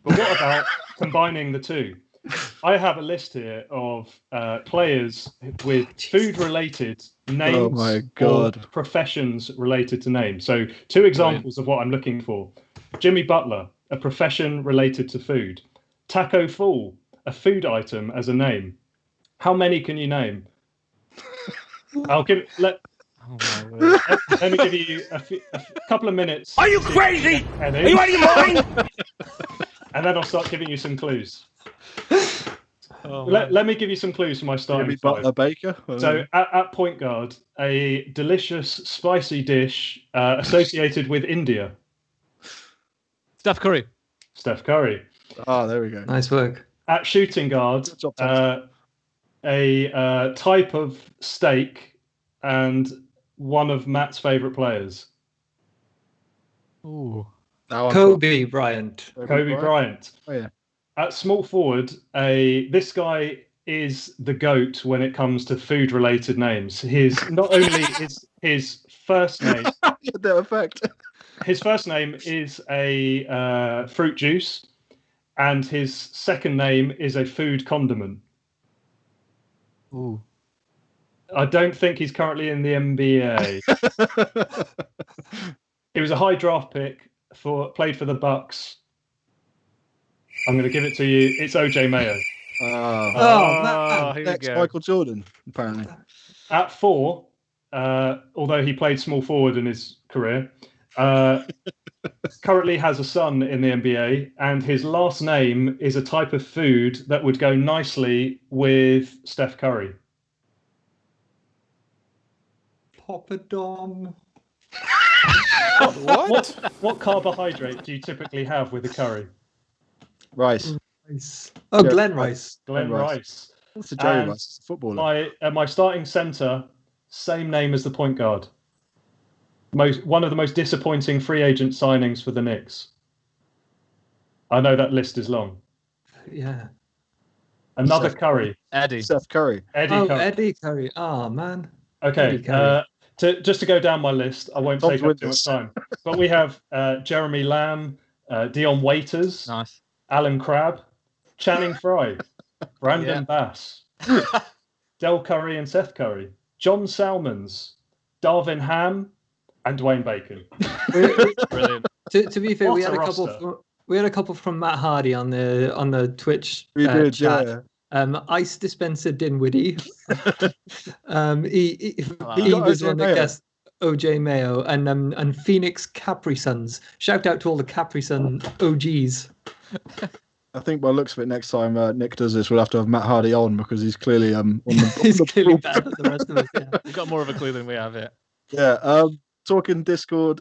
but what about combining the two? I have a list here of players with food-related names or professions related to names. So 2 examples of what I'm looking for. Jimmy Butler, a profession related to food. Taco Fall, a food item as a name. How many can you name? Let me give you a couple of minutes. Are you crazy? Are you out of your mind? And then I'll start giving you some clues. Let me give you some clues for my starting Jimmy Butler Baker. So at point guard, a delicious spicy dish associated with India. Steph Curry. Oh, there we go. Nice work. At shooting guard, a type of steak and one of Matt's favourite players. Ooh. Kobe Bryant. Kobe Bryant. Oh, yeah. At small forward, this guy is the GOAT when it comes to food-related names. Not only is his first name... The effect. His first name is a fruit juice, and his second name is a food condiment. Ooh. I don't think he's currently in the NBA. He was a high draft pick, played for the Bucks. I'm going to give it to you. It's OJ Mayo. Next Michael Jordan, apparently. At 4, although he played small forward in his career, currently has a son in the NBA, and his last name is a type of food that would go nicely with Steph Curry. Poppadom. What carbohydrate do you typically have with a curry? Rice. Glenn Rice. Glenn Rice. That's a Jerry Rice, footballer. My starting centre, same name as the point guard. One of the most disappointing free agent signings for the Knicks. I know that list is long. Yeah. Another Curry. Steph Curry. Eddie Curry. Oh, man. Okay. Just to go down my list, I won't take up too much time. But we have Jeremy Lamb, Dion Waiters. Nice. Alan Crabb, Channing Frye, Brandon Bass, Del Curry and Seth Curry, John Salmons, Darvin Ham, and Dwayne Bacon. Brilliant. To be fair, What we a had a couple. roster. We had a couple from Matt Hardy on the Twitch We did, chat. yeah. Ice Dispenser Dinwiddie. He got was OJ one that Mayo. guessed OJ Mayo and Phoenix Capri Suns. Shout out to all the Capri Sun OGs. I think by the looks of it, next time Nick does this, we'll have to have Matt Hardy on because he's clearly on the. He's clearly better than the rest of us. Yeah. We've got more of a clue than we have here. Yeah. Talking Discord,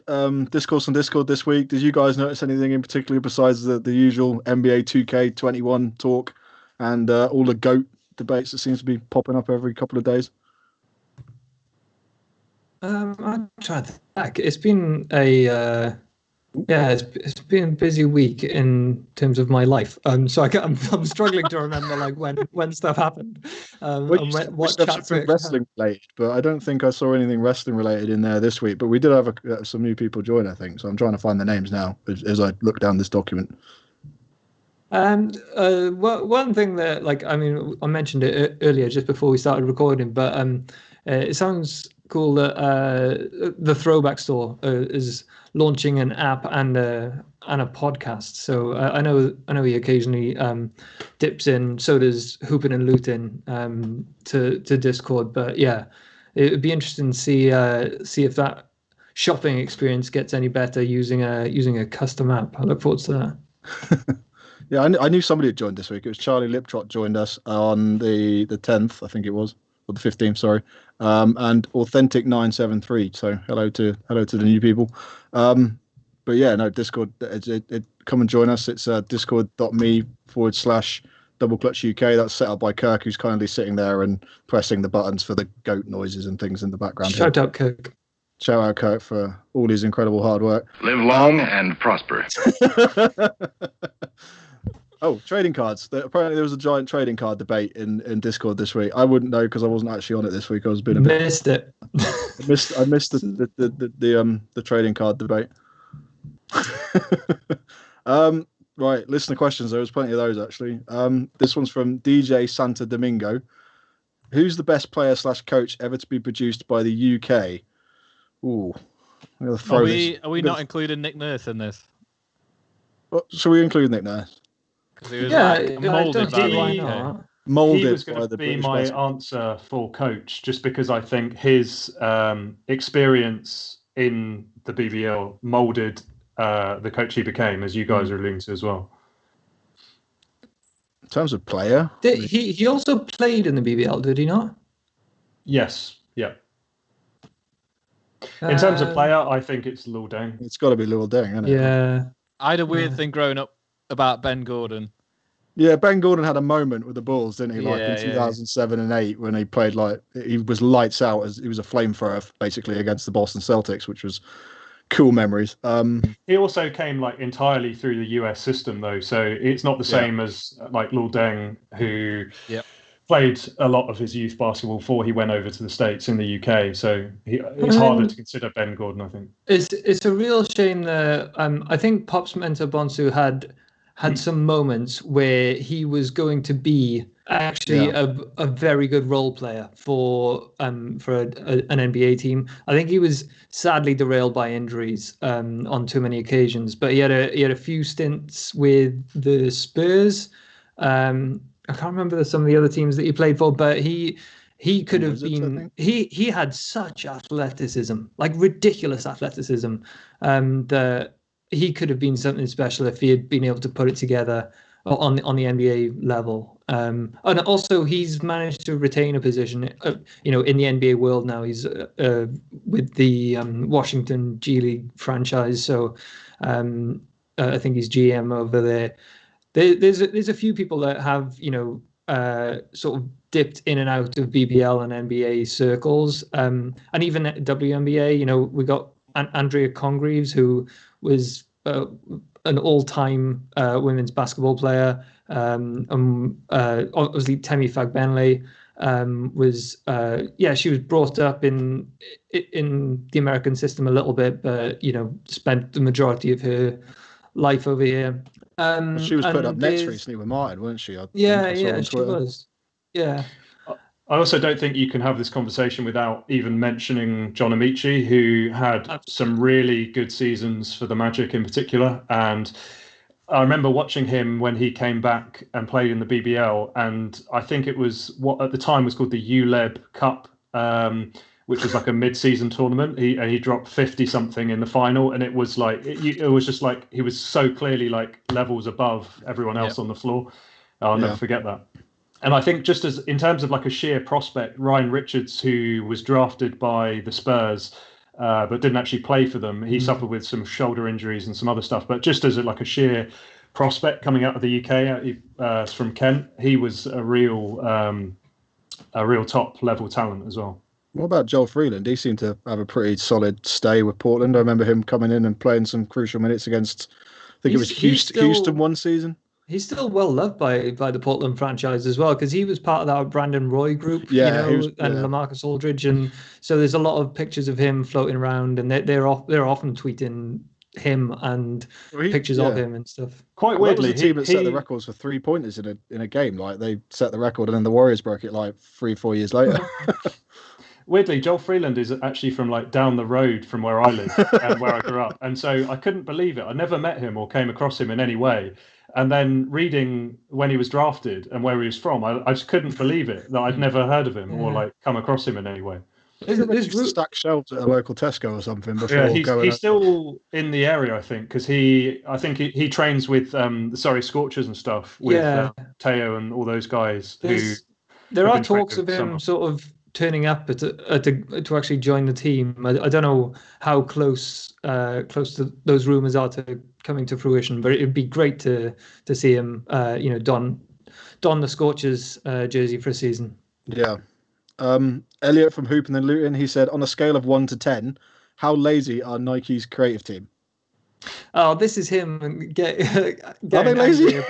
discourse on Discord this week. Did you guys notice anything in particular besides the usual NBA 2K21 talk and all the GOAT debates that seems to be popping up every couple of days? I'm trying to think. It's been it's been a busy week in terms of my life. So I'm struggling to remember like when stuff happened. What stuff been wrestling related, but I don't think I saw anything wrestling related in there this week. But we did have some new people join, I think. So I'm trying to find the names now as I look down this document. And one thing that I mentioned it earlier just before we started recording, but it sounds cool that the Throwback Store is launching an app and a podcast. So I know he occasionally dips in. So does Hoopin' and Lootin' to Discord. But yeah, it would be interesting to see if that shopping experience gets any better using a custom app. I look forward to that. Yeah, I knew somebody had joined this week. It was Charlie Liptrot joined us on the 10th, I think it was, or the 15th, sorry. And Authentic 973. So hello to the new people. But yeah, no, Discord. Come and join us. It's discord.me/DoubleClutchUK. That's set up by Kirk, who's kindly sitting there and pressing the buttons for the goat noises and things in the background. Shout out Kirk. Shout out Kirk for all his incredible hard work. Live long and prosper. Oh, trading cards. Apparently there was a giant trading card debate in Discord this week. I wouldn't know because I wasn't actually on it this week. I was being missed it. I missed the trading card debate. Right, listener questions. There was plenty of those actually. This one's from DJ Santa Domingo. Who's the best player / coach ever to be produced by the UK? Ooh, are we not including Nick Nurse in this? Should we include Nick Nurse? He was molded by the UK. Molded. He was going to be my answer for coach, just because I think his experience in the BBL molded the coach he became, as you guys are alluding to as well. In terms of player, he also played in the BBL, did he not? Yes. Yeah. In terms of player, I think it's Lil Deng. It's got to be Lil Deng, isn't it? Yeah. I had a weird thing growing up about Ben Gordon. Yeah, Ben Gordon had a moment with the Bulls, didn't he? In 2007 and 8 when he played he was lights out as he was a flamethrower basically against the Boston Celtics, which was cool memories. He also came entirely through the US system though, so it's not the same as Lil Deng, who played a lot of his youth basketball before he went over to the States in the UK. So it's harder to consider Ben Gordon, I think. It's a real shame that I think Pops Mensah Bonsu had some moments where he was going to be actually a very good role player for an NBA team. I think he was sadly derailed by injuries on too many occasions, but he had a few stints with the Spurs. I can't remember some of the other teams that he played for, but he could have been. He had such athleticism, ridiculous athleticism, that he could have been something special if he had been able to put it together on the NBA level. And also, he's managed to retain a position, in the NBA world now. He's with the Washington G League franchise, so I think he's GM over there. There's a few people that have sort of dipped in and out of BBL and NBA circles, and even at WNBA. We got Andrea Congreves, who was an all-time women's basketball player. Obviously, Temi Fagbenle was she was brought up in the American system a little bit, but spent the majority of her life over here. She was putting up nets there's- recently with Martin, weren't she? I Yeah, saw on she Twitter. was. Yeah. I also don't think you can have this conversation without even mentioning John Amici, who had some really good seasons for the Magic in particular. And I remember watching him when he came back and played in the BBL. And I think it was what at the time was called the ULEB Cup, which was like a mid-season tournament. He dropped 50-something in the final. And it was like, it was just like, he was so clearly like levels above everyone else on the floor. I'll never forget that. And I think just as in terms of like a sheer prospect, Ryan Richards, who was drafted by the Spurs, but didn't actually play for them, he suffered with some shoulder injuries and some other stuff. But just as like a sheer prospect coming out of the UK from Kent, he was a real top level talent as well. What about Joel Freeland? He seemed to have a pretty solid stay with Portland. I remember him coming in and playing some crucial minutes against, I think it was Houston one season. He's still well loved by the Portland franchise as well, because he was part of that Brandon Roy group, and LaMarcus Aldridge, and so there's a lot of pictures of him floating around, and they're often tweeting him and pictures of him and stuff. Quite weirdly, that was the team that set the records for 3-pointers in a game. Like they set the record, and then the Warriors broke it like 3-4 years later. Weirdly, Joel Freeland is actually from like down the road from where I live and where I grew up, and so I couldn't believe it. I never met him or came across him in any way. And then reading when he was drafted and where he was from, I just couldn't believe it that I'd never heard of him or like come across him in any way. There's stack shelves at a local Tesco or something before he's still in the area, I think, because he trains with Scorchers and stuff with Teo and all those guys. There are talks of him sort of turning up to actually join the team. I don't know how close to those rumors are to coming to fruition, but it'd be great to see him don the Scorchers jersey for a season. Yeah. Elliot from Hoopin' and Luton, he said, on a scale of 1 to 10, how lazy are Nike's creative team? Oh, this is him. Are they lazy?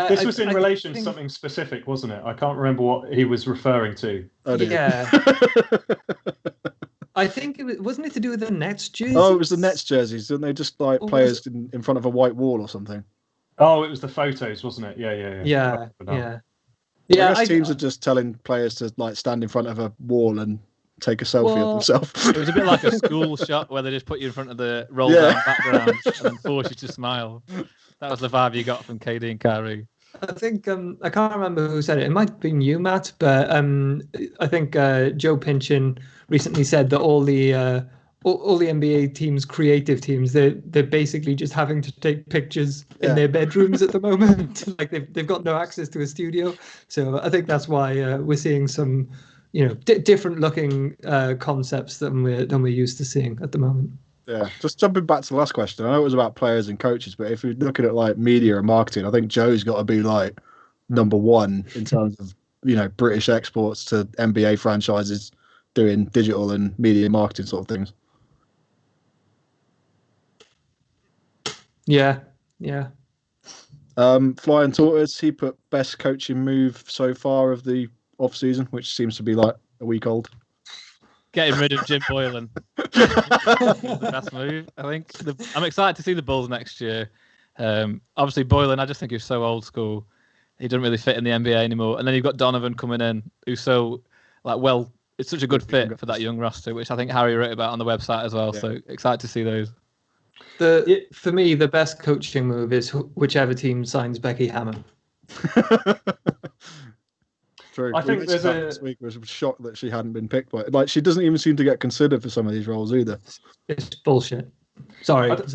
This was in relation to something specific, wasn't it? I can't remember what he was referring to. Yeah. I think wasn't it to do with the Nets jerseys? Oh, it was the Nets jerseys. Didn't they just like players in front of a white wall or something? Oh, it was the photos, wasn't it? Yeah. I guess teams are just telling players to like stand in front of a wall and take a selfie of themselves. It was a bit like a school shot where they just put you in front of the roll down background and then force you to smile. That was the vibe you got from KD and Kyrie. I think I can't remember who said it. It might have been you, Matt, but I think Joe Pinchin recently said that all the NBA teams, creative teams, they're basically just having to take pictures in their bedrooms at the moment. Like they've got no access to a studio, so I think that's why we're seeing some different looking concepts than we're used to seeing at the moment. Yeah, just jumping back to the last question. I know it was about players and coaches, but if you're looking at like media and marketing, I think Joe's got to be like number one in terms of British exports to NBA franchises doing digital and media marketing sort of things. Yeah. Flying Tortoise, he put best coaching move so far of the off season, which seems to be like a week old. Getting rid of Jim Boylan. The best move, I think. I'm excited to see the Bulls next year. Obviously, Boylan, I just think he's so old school. He doesn't really fit in the NBA anymore. And then you've got Donovan coming in, who's so it's such a good fit for that young roster, which I think Harry wrote about on the website as well. Yeah. So excited to see those. For me, the best coaching move is whichever team signs Becky Hammon. True. I think there's this week was shocked that she hadn't been picked by. Like she doesn't even seem to get considered for some of these roles either. It's bullshit. Sorry. I don't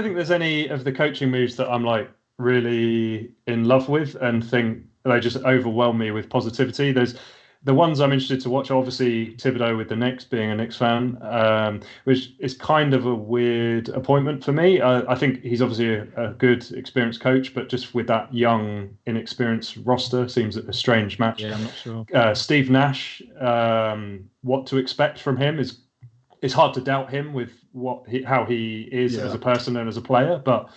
think there's any of the coaching moves that I'm like really in love with and think they just overwhelm me with positivity. There's the ones I'm interested to watch, obviously Thibodeau with the Knicks, being a Knicks fan, which is kind of a weird appointment for me. I think he's obviously a good, experienced coach, but just with that young, inexperienced roster, seems a strange match. Yeah, I'm not sure. Steve Nash, what to expect from him is it's hard to doubt him with how he is as a person and as a player, but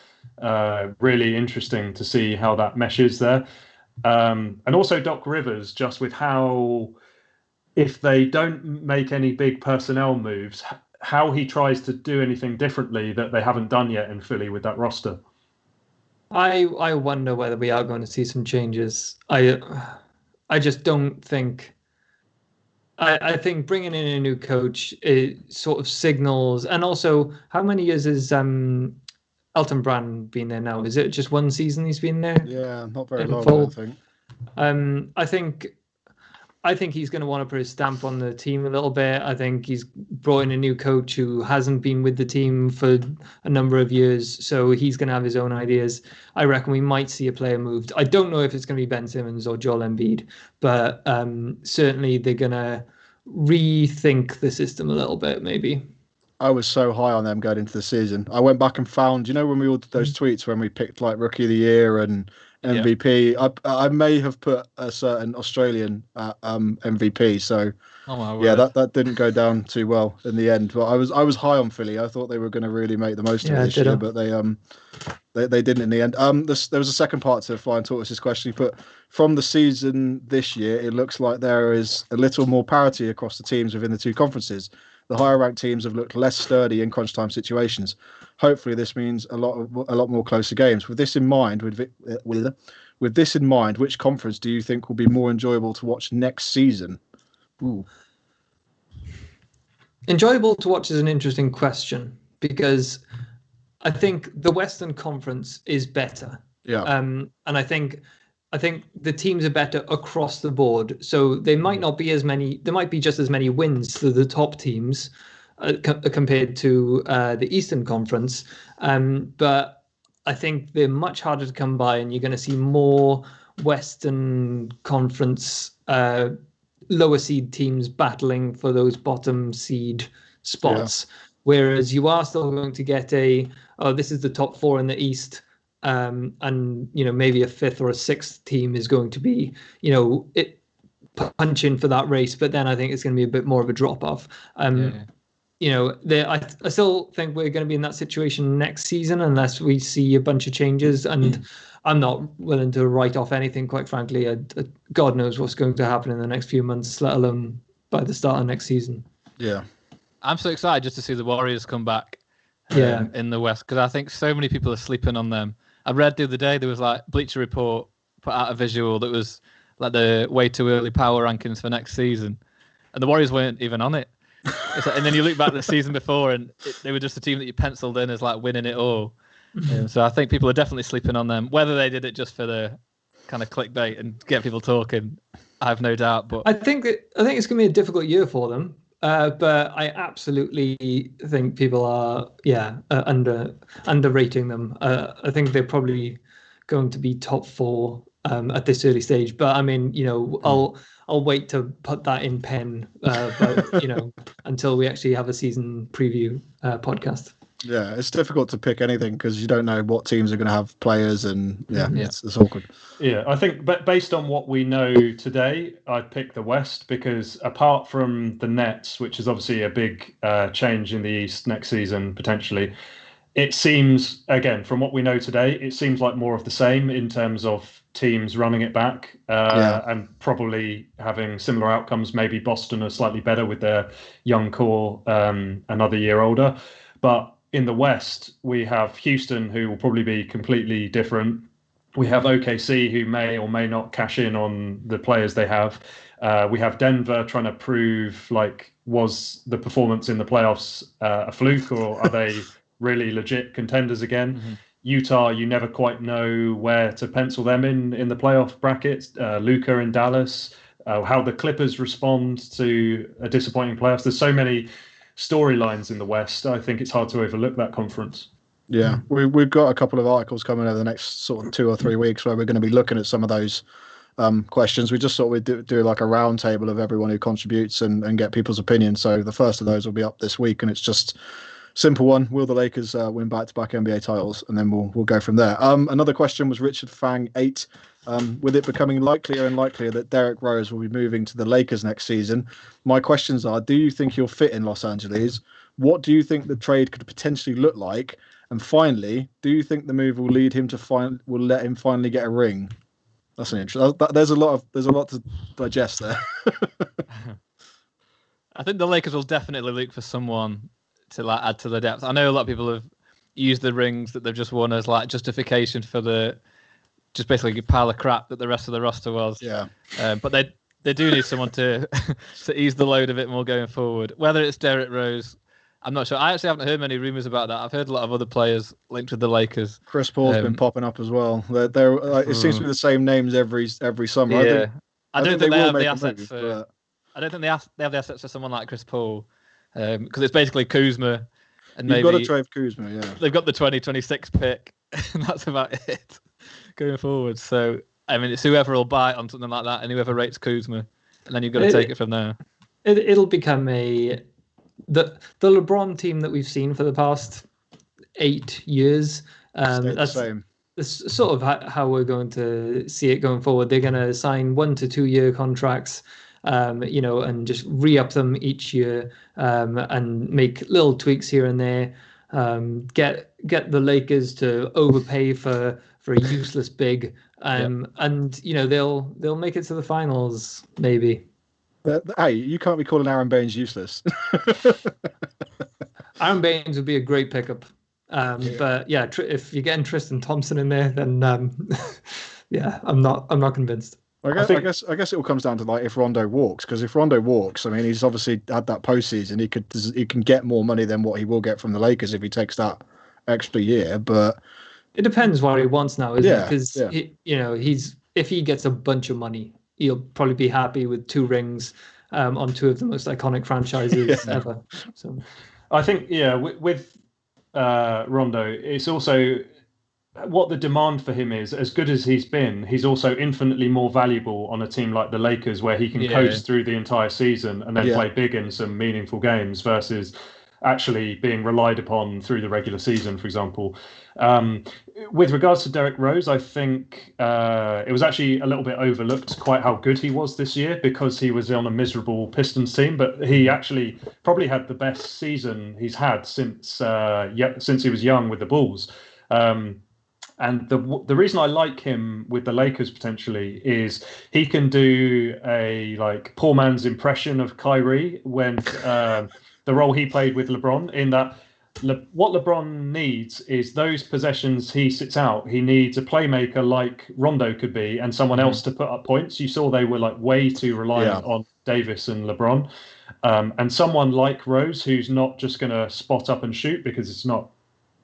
really interesting to see how that meshes there. And also Doc Rivers, just with how, if they don't make any big personnel moves, how he tries to do anything differently that they haven't done yet in Philly with that roster. I wonder whether we are going to see some changes. I just don't think. I think bringing in a new coach, it sort of signals, and also how many years has Elton Brand been there now? Is it just one season he's been there? Yeah, not very long, I don't think. I think he's going to want to put his stamp on the team a little bit. I think he's brought in a new coach who hasn't been with the team for a number of years, so he's going to have his own ideas. I reckon we might see a player moved. I don't know if it's going to be Ben Simmons or Joel Embiid, but certainly they're going to rethink the system a little bit, maybe. I was so high on them going into the season. I went back and found, when we all did those tweets when we picked like Rookie of the Year and MVP, I may have put a certain Australian MVP. So that didn't go down too well in the end. But I was high on Philly. I thought they were going to really make the most of it this year, but they didn't in the end. There was a second part to Flying Tortoise's question. He put, from the season this year, it looks like there is a little more parity across the teams within the two conferences. The higher ranked teams have looked less sturdy in crunch time situations. Hopefully, this means a lot more closer games. With this in mind, which conference do you think will be more enjoyable to watch next season? Ooh. Enjoyable to watch is an interesting question, because I think the Western Conference is better. Yeah. And I think the teams are better across the board. So they might not be as many. There might be just as many wins for the top teams compared to the Eastern Conference. But I think they're much harder to come by, and you're going to see more Western Conference lower seed teams battling for those bottom seed spots. Yeah. Whereas you are still going to get this is the top four in the East. And maybe a fifth or a sixth team is going to be punching for that race, but then I think it's going to be a bit more of a drop off. I still think we're going to be in that situation next season unless we see a bunch of changes, and I'm not willing to write off anything, quite frankly. God knows what's going to happen in the next few months, let alone by the start of next season. Yeah, I'm so excited just to see the Warriors come back in the West, because I think so many people are sleeping on them. I read the other day there was like Bleacher Report put out a visual that was like the way too early power rankings for next season, and the Warriors weren't even on it. And then you look back at the season before, and they were just a team that you penciled in as like winning it all. So I think people are definitely sleeping on them. Whether they did it just for the kind of clickbait and get people talking, I have no doubt. But I think it's going to be a difficult year for them. But I absolutely think people are underrating them. I think they're probably going to be top four at this early stage. But I mean, I'll wait to put that in pen. Until we actually have a season preview podcast. Yeah, it's difficult to pick anything because you don't know what teams are going to have players, and it's awkward. Yeah, I think based on what we know today, I'd pick the West, because apart from the Nets, which is obviously a big change in the East next season, potentially, it seems, again, from what we know today, it seems like more of the same in terms of teams running it back and probably having similar outcomes. Maybe Boston are slightly better with their young core, another year older. But in the West, we have Houston, who will probably be completely different. We have OKC, who may or may not cash in on the players they have. We have Denver trying to prove, was the performance in the playoffs a fluke, or are they really legit contenders again? Mm-hmm. Utah, you never quite know where to pencil them in the playoff brackets. Luka in Dallas, how the Clippers respond to a disappointing playoffs. There's so many storylines in the West. I think it's hard to overlook that conference. Yeah, we've got a couple of articles coming over the next sort of 2 or 3 weeks where we're going to be looking at some of those questions. We just thought we'd do like a round table of everyone who contributes and get people's opinions. So the first of those will be up this week, and it's just simple one: will the Lakers win back-to-back NBA titles? And then we'll go from there. Another question was Richard Fang 8. With it becoming likelier and likelier that Derrick Rose will be moving to the Lakers next season, my questions are: do you think he'll fit in Los Angeles? What do you think the trade could potentially look like? And finally, do you think the move will lead him will let him finally get a ring? That's an interesting. There's a lot to digest there. I think the Lakers will definitely look for someone to like add to the depth. I know a lot of people have used the rings that they've just won as like justification for the just basically a pile of crap that the rest of the roster was. Yeah. But they do need someone to to ease the load a bit more going forward. Whether it's Derrick Rose, I'm not sure. I actually haven't heard many rumors about that. I've heard a lot of other players linked with the Lakers. Chris Paul's been popping up as well. They're it seems to be the same names every summer. Yeah, I don't think they have the assets move, I don't think they have the assets for someone like Chris Paul, because it's basically Kuzma, and you've maybe got to trade Kuzma. Yeah, they've got the 2026 pick, and that's about it going forward. So I mean, it's whoever will buy on something like that, and whoever rates Kuzma, and then you've got to take it from there. It'll become the LeBron team that we've seen for the past 8 years. That's the same. It's sort of how we're going to see it going forward. They're going to sign 1 to 2 year contracts, and just re-up them each year, and make little tweaks here and there. Get the Lakers to overpay for a useless big, and they'll make it to the finals maybe. Hey, you can't be calling Aaron Baines useless. Aaron Baines would be a great pickup. But yeah, if you're getting Tristan Thompson in there, then I'm not convinced. I guess it all comes down to like if Rondo walks, because if Rondo walks, I mean, he's obviously had that postseason. He can get more money than what he will get from the Lakers if he takes that extra year. But it depends what he wants now, isn't it? Because if he gets a bunch of money, he'll probably be happy with 2 rings on 2 of the most iconic franchises ever. So I think with Rondo, it's also what the demand for him is. As good as he's been, he's also infinitely more valuable on a team like the Lakers, where he can coast through the entire season and then play big in some meaningful games, versus actually being relied upon through the regular season, for example. With regards to Derrick Rose, I think it was actually a little bit overlooked quite how good he was this year, because he was on a miserable Pistons team, but he actually probably had the best season he's had since he was young with the Bulls. And the reason I like him with the Lakers potentially is he can do a like poor man's impression of Kyrie when the role he played with LeBron, in that what LeBron needs is those possessions he sits out. He needs a playmaker like Rondo could be, and someone else to put up points. You saw they were like way too reliant on Davis and LeBron, and someone like Rose, who's not just going to spot up and shoot, because it's not.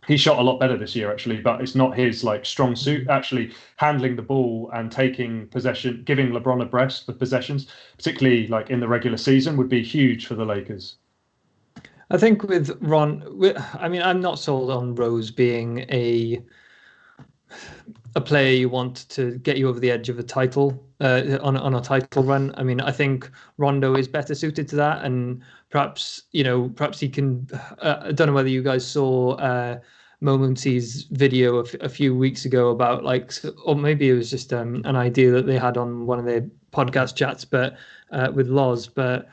He shot a lot better this year, actually, but it's not his like strong suit. Actually, handling the ball and taking possession, giving LeBron a breast for possessions, particularly like in the regular season, would be huge for the Lakers. I think with I'm not sold on Rose being a player you want to get you over the edge of a title on a title run. I mean, I think Rondo is better suited to that, and perhaps he can. I don't know whether you guys saw Momency's video a few weeks ago about or maybe it was just an idea that they had on one of their podcast chats, but with Loz, but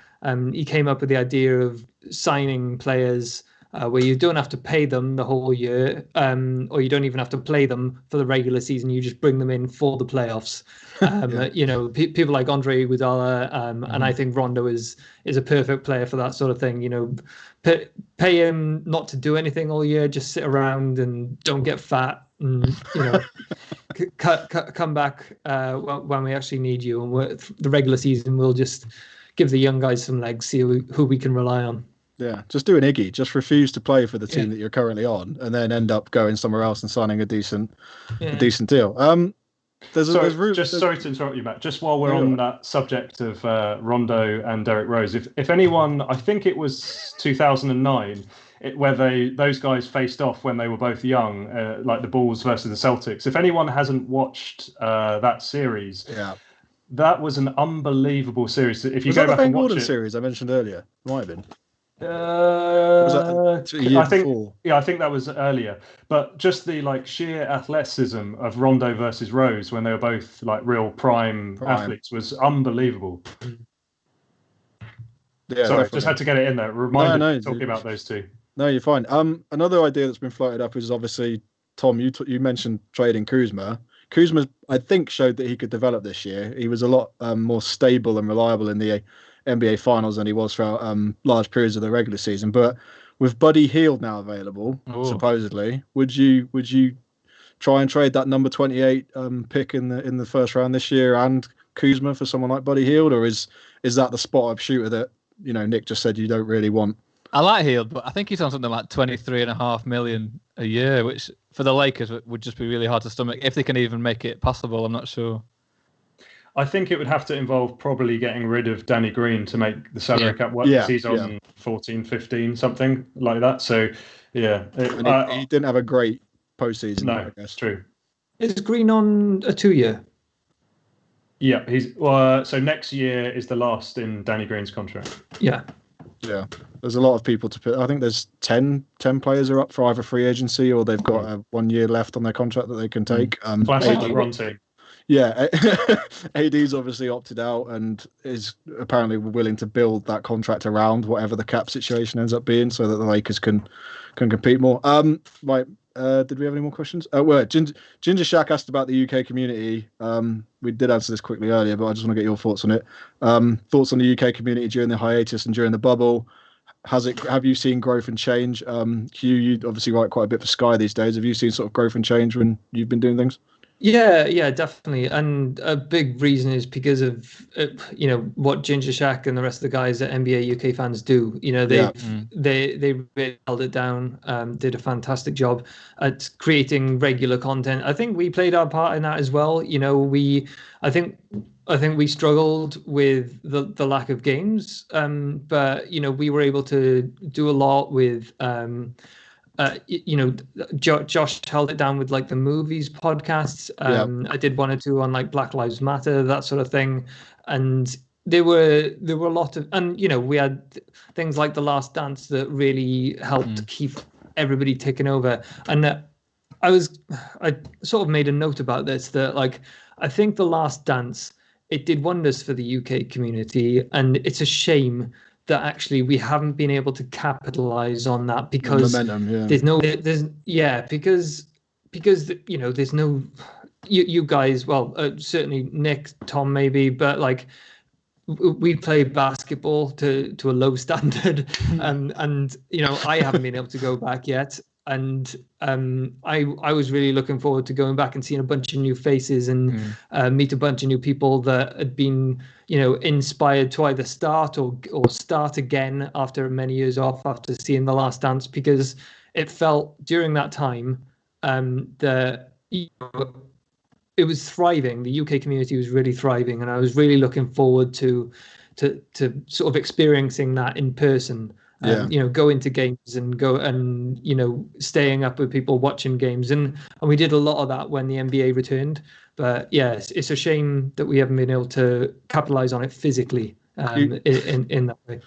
he came up with the idea of signing players where you don't have to pay them the whole year, or you don't even have to play them for the regular season. You just bring them in for the playoffs. People like Andre Iguodala, and I think Rondo is a perfect player for that sort of thing. Pay him not to do anything all year, just sit around and don't get fat, and come back when we actually need you. And the regular season, we'll just give the young guys some legs, see who we can rely on. Yeah, just do an Iggy. Just refuse to play for the team that you're currently on, and then end up going somewhere else and signing a decent deal. Sorry to interrupt you, Matt. Just while we're on that subject of Rondo and Derrick Rose, if anyone, I think it was 2009, where those guys faced off when they were both young, like the Bulls versus the Celtics. If anyone hasn't watched that series, that was an unbelievable series. If you go back and watch it, series I mentioned earlier, might have been. I think that was earlier, but just the sheer athleticism of Rondo versus Rose when they were both real prime athletes was unbelievable. Yeah, sorry, just had to get it in there. Talking about those two. No, you're fine. Another idea that's been floated up is obviously, Tom, you mentioned trading Kuzma. Kuzma, I think, showed that he could develop this year. He was a lot more stable and reliable in the NBA Finals than he was throughout large periods of the regular season. But with Buddy Hield now available, supposedly, would you try and trade that number 28 pick in the first round this year and Kuzma for someone like Buddy Hield, or is that the spot-up shooter that Nick just said you don't really want? I like Hield, but I think he's on something like 23.5 million a year, which for the Lakers would just be really hard to stomach if they can even make it possible. I'm not sure. I think it would have to involve probably getting rid of Danny Green to make the salary cap work. He's on 14, 15, something like that. So, yeah. He didn't have a great postseason. No, I guess. True. Is Green on a 2-year? Yeah, he's so next year is the last in Danny Green's contract. Yeah. There's a lot of people to pick. I think there's 10 players are up for either free agency or they've got 1 year left on their contract that they can take. Classic LeBron team. Yeah, AD's obviously opted out and is apparently willing to build that contract around whatever the cap situation ends up being, so that the Lakers can compete more. Right. Did we have any more questions? Well, Ginger Shack asked about the UK community. We did answer this quickly earlier, but I just want to get your thoughts on it. Thoughts on the UK community during the hiatus and during the bubble. Have you seen growth and change? Hugh, you obviously write quite a bit for Sky these days. Have you seen sort of growth and change when you've been doing things? Yeah, definitely. And a big reason is because of what Ginger Shack and the rest of the guys at NBA UK fans do. They really held it down. Did a fantastic job at creating regular content. I think we played our part in that as well. I think we struggled with the lack of games, but we were able to do a lot with. Josh held it down with like the movies podcasts. I did 1 or 2 on like Black Lives Matter, that sort of thing, and there were a lot of, and we had things like The Last Dance that really helped keep everybody ticking over. And I sort of made a note about this, that like I think The Last Dance, it did wonders for the UK community, and it's a shame that actually we haven't been able to capitalize on that because momentum, because there's no you guys, well, certainly Nick, Tom maybe, but like we play basketball to a low standard, and I haven't been able to go back yet, and I was really looking forward to going back and seeing a bunch of new faces and meet a bunch of new people that had been inspired to either start or start again after many years off after seeing The Last Dance, because it felt during that time that it was thriving. The UK community was really thriving, and I was really looking forward to sort of experiencing that in person. Going to games and staying up with people watching games, and we did a lot of that when the NBA returned. But yes, it's a shame that we haven't been able to capitalize on it physically in that way.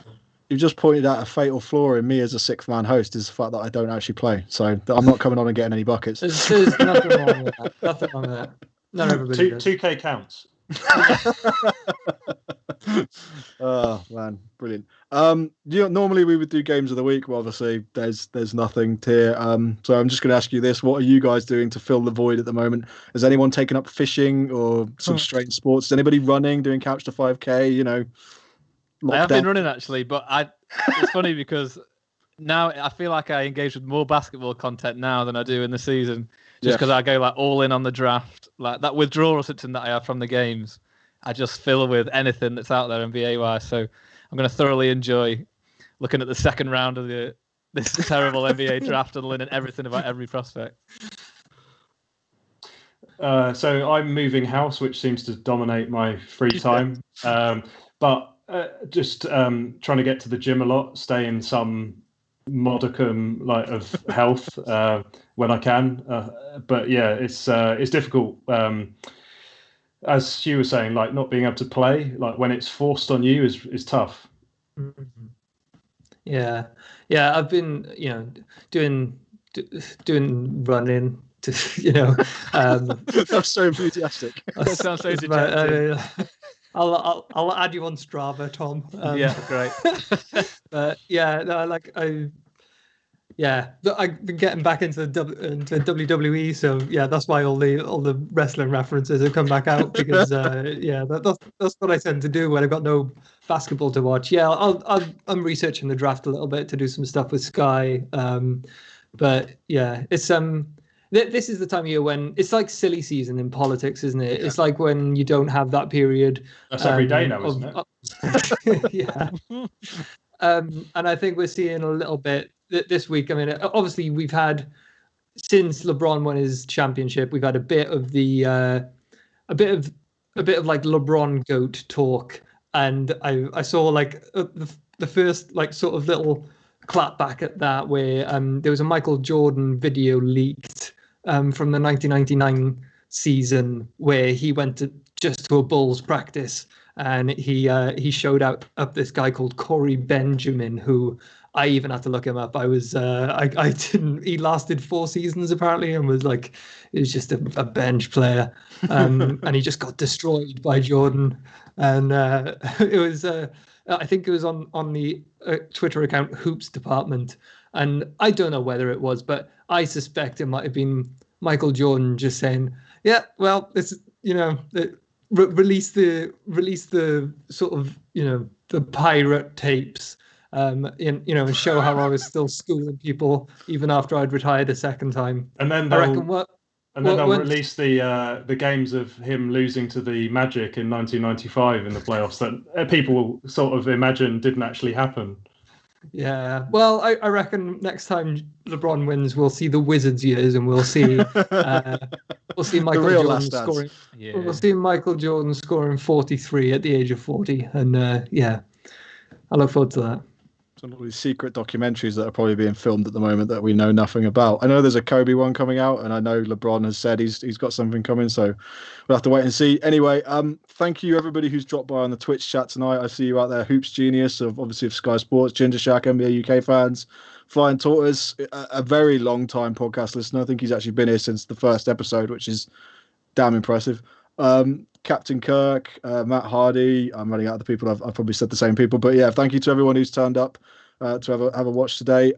You've just pointed out a fatal flaw in me as a 6th-man host, is the fact that I don't actually play, so I'm not coming on and getting any buckets. There's nothing wrong with that. Nothing wrong with that. Not everybody does. 2K counts. Oh man, brilliant. Normally we would do games of the week, but obviously there's nothing here. So I'm just going to ask you this: what are you guys doing to fill the void at the moment? Has anyone taken up fishing or some strange sports? Is anybody running, doing couch to 5K? I have been running actually, but it's funny because now I feel like I engage with more basketball content now than I do in the season, just because I go like all in on the draft, like that withdrawal system that I have from the games. I just fill with anything that's out there NBA wise. So I'm going to thoroughly enjoy looking at the second round of this terrible NBA draft and learning everything about every prospect. So I'm moving house, which seems to dominate my free time. But just trying to get to the gym a lot, stay in some modicum of health when I can. But yeah, it's difficult. As Hugh was saying, like not being able to play, like when it's forced on you is tough. Yeah. I've been, doing running to, That's so enthusiastic. That sounds so dejected. I'll add you on Strava, Tom. Yeah, great. But yeah, no, yeah, I've been getting back into into WWE, so yeah, that's why all the wrestling references have come back out because that's what I tend to do when I've got no basketball to watch. Yeah, I'm researching the draft a little bit to do some stuff with Sky, but yeah, it's this is the time of year when it's like silly season in politics, isn't it? Yeah. It's like when you don't have that period. That's every day now, isn't it? Yeah. And I think we're seeing a little bit this week. I mean, obviously we've had, since LeBron won his championship, we've had a bit of like LeBron GOAT talk, and I saw like the first like sort of little clap back at that where there was a Michael Jordan video leaked from the 1999 season where he went to a Bulls practice. And he showed up this guy called Corey Benjamin, who I even had to look him up. I didn't. He lasted 4 seasons apparently, and was like, he was just a bench player, and he just got destroyed by Jordan. And it was, I think it was on the Twitter account Hoops Department, and I don't know whether it was, but I suspect it might have been Michael Jordan just saying, yeah, well, this is, release the sort of the pirate tapes and show how I was still schooling people even after I'd retired a second time. And then they'll release the games of him losing to the Magic in 1995 in the playoffs that people sort of imagine didn't actually happen. Yeah, well, I reckon next time LeBron wins, we'll see the Wizards years, and we'll see Michael Jordan scoring. Yeah. We'll see Michael Jordan scoring 43 at the age of 40, and I look forward to that. Some of these secret documentaries that are probably being filmed at the moment that we know nothing about. I know there's a Kobe one coming out, and I know LeBron has said he's got something coming, so we'll have to wait and see. Anyway, thank you everybody who's dropped by on the Twitch chat tonight. I see you out there, Hoops Genius of Sky Sports, Ginger Shack, NBA UK fans, Flying Tortoise, a very long time podcast listener. I think he's actually been here since the first episode, which is damn impressive. Captain Kirk, Matt Hardy. I'm running out of the people. I've probably said the same people, but yeah, thank you to everyone who's turned up to have a watch today.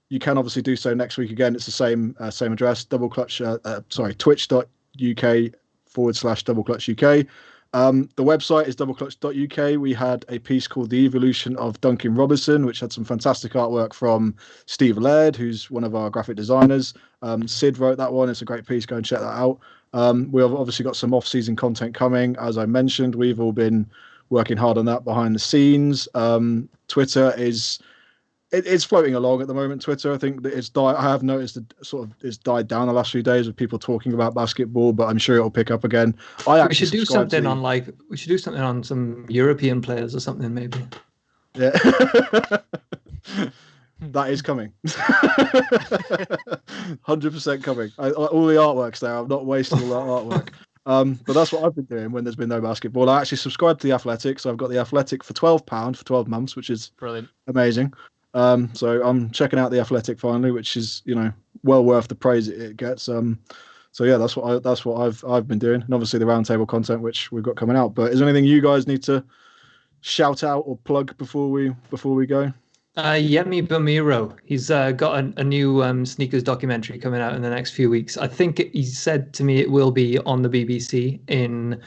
You can obviously do so next week again. It's the same address, twitch.tv/doubleclutchuk. The website is doubleclutch.uk. We had a piece called The Evolution of Duncan Robinson, which had some fantastic artwork from Steve Laird, who's one of our graphic designers. Sid wrote that one. It's a great piece. Go and check that out. We've obviously got some off-season content coming. As I mentioned, we've all been working hard on that behind the scenes. Twitter it's floating along at the moment. Twitter, I think that it's died. I have noticed that it's died down the last few days with people talking about basketball, but I'm sure it'll pick up again. We should do something on some European players or something, maybe. Yeah. That is coming. 100% coming. All the artwork's there. I'm not wasting all that artwork. But that's what I've been doing when there's been no basketball. I actually subscribed to The Athletic, so I've got The Athletic for £12 for 12 months, which is brilliant, amazing. So I'm checking out The Athletic finally, which is well worth the praise it gets. So yeah, that's what I've been doing, and obviously the roundtable content which we've got coming out. But is there anything you guys need to shout out or plug before we go? Yemi Bamiro. He's got a new sneakers documentary coming out in the next few weeks. I think he said to me it will be on the BBC in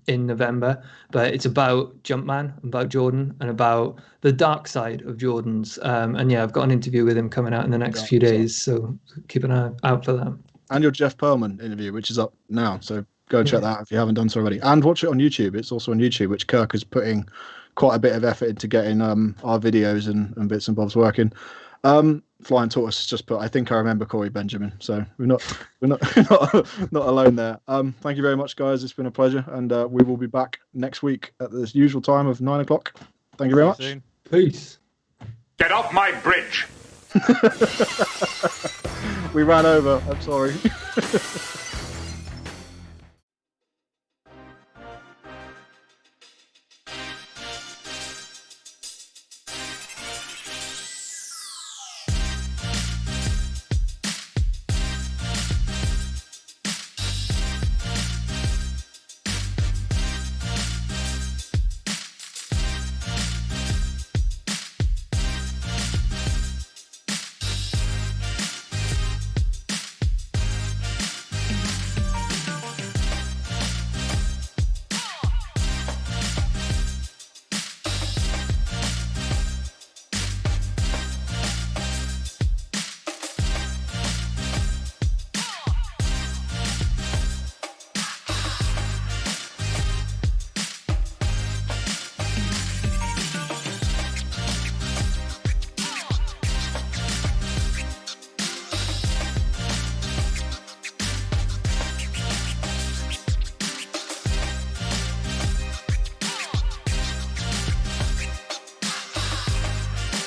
November, but it's about Jumpman, about Jordan, and about the dark side of Jordan's. And yeah, I've got an interview with him coming out in the next few days, so keep an eye out for that. And your Jeff Pearlman interview, which is up now, so go and check that out if you haven't done so already. And watch it on YouTube. It's also on YouTube, which Kirk is putting quite a bit of effort into getting our videos and bits and bobs working. Flying Tortoise has just put, I think I remember Corey Benjamin, so we're not alone there. Thank you very much, guys. It's been a pleasure, and we will be back next week at the usual time of 9 o'clock. Thank you very much. Soon. Peace. Get off my bridge. We ran over. I'm sorry.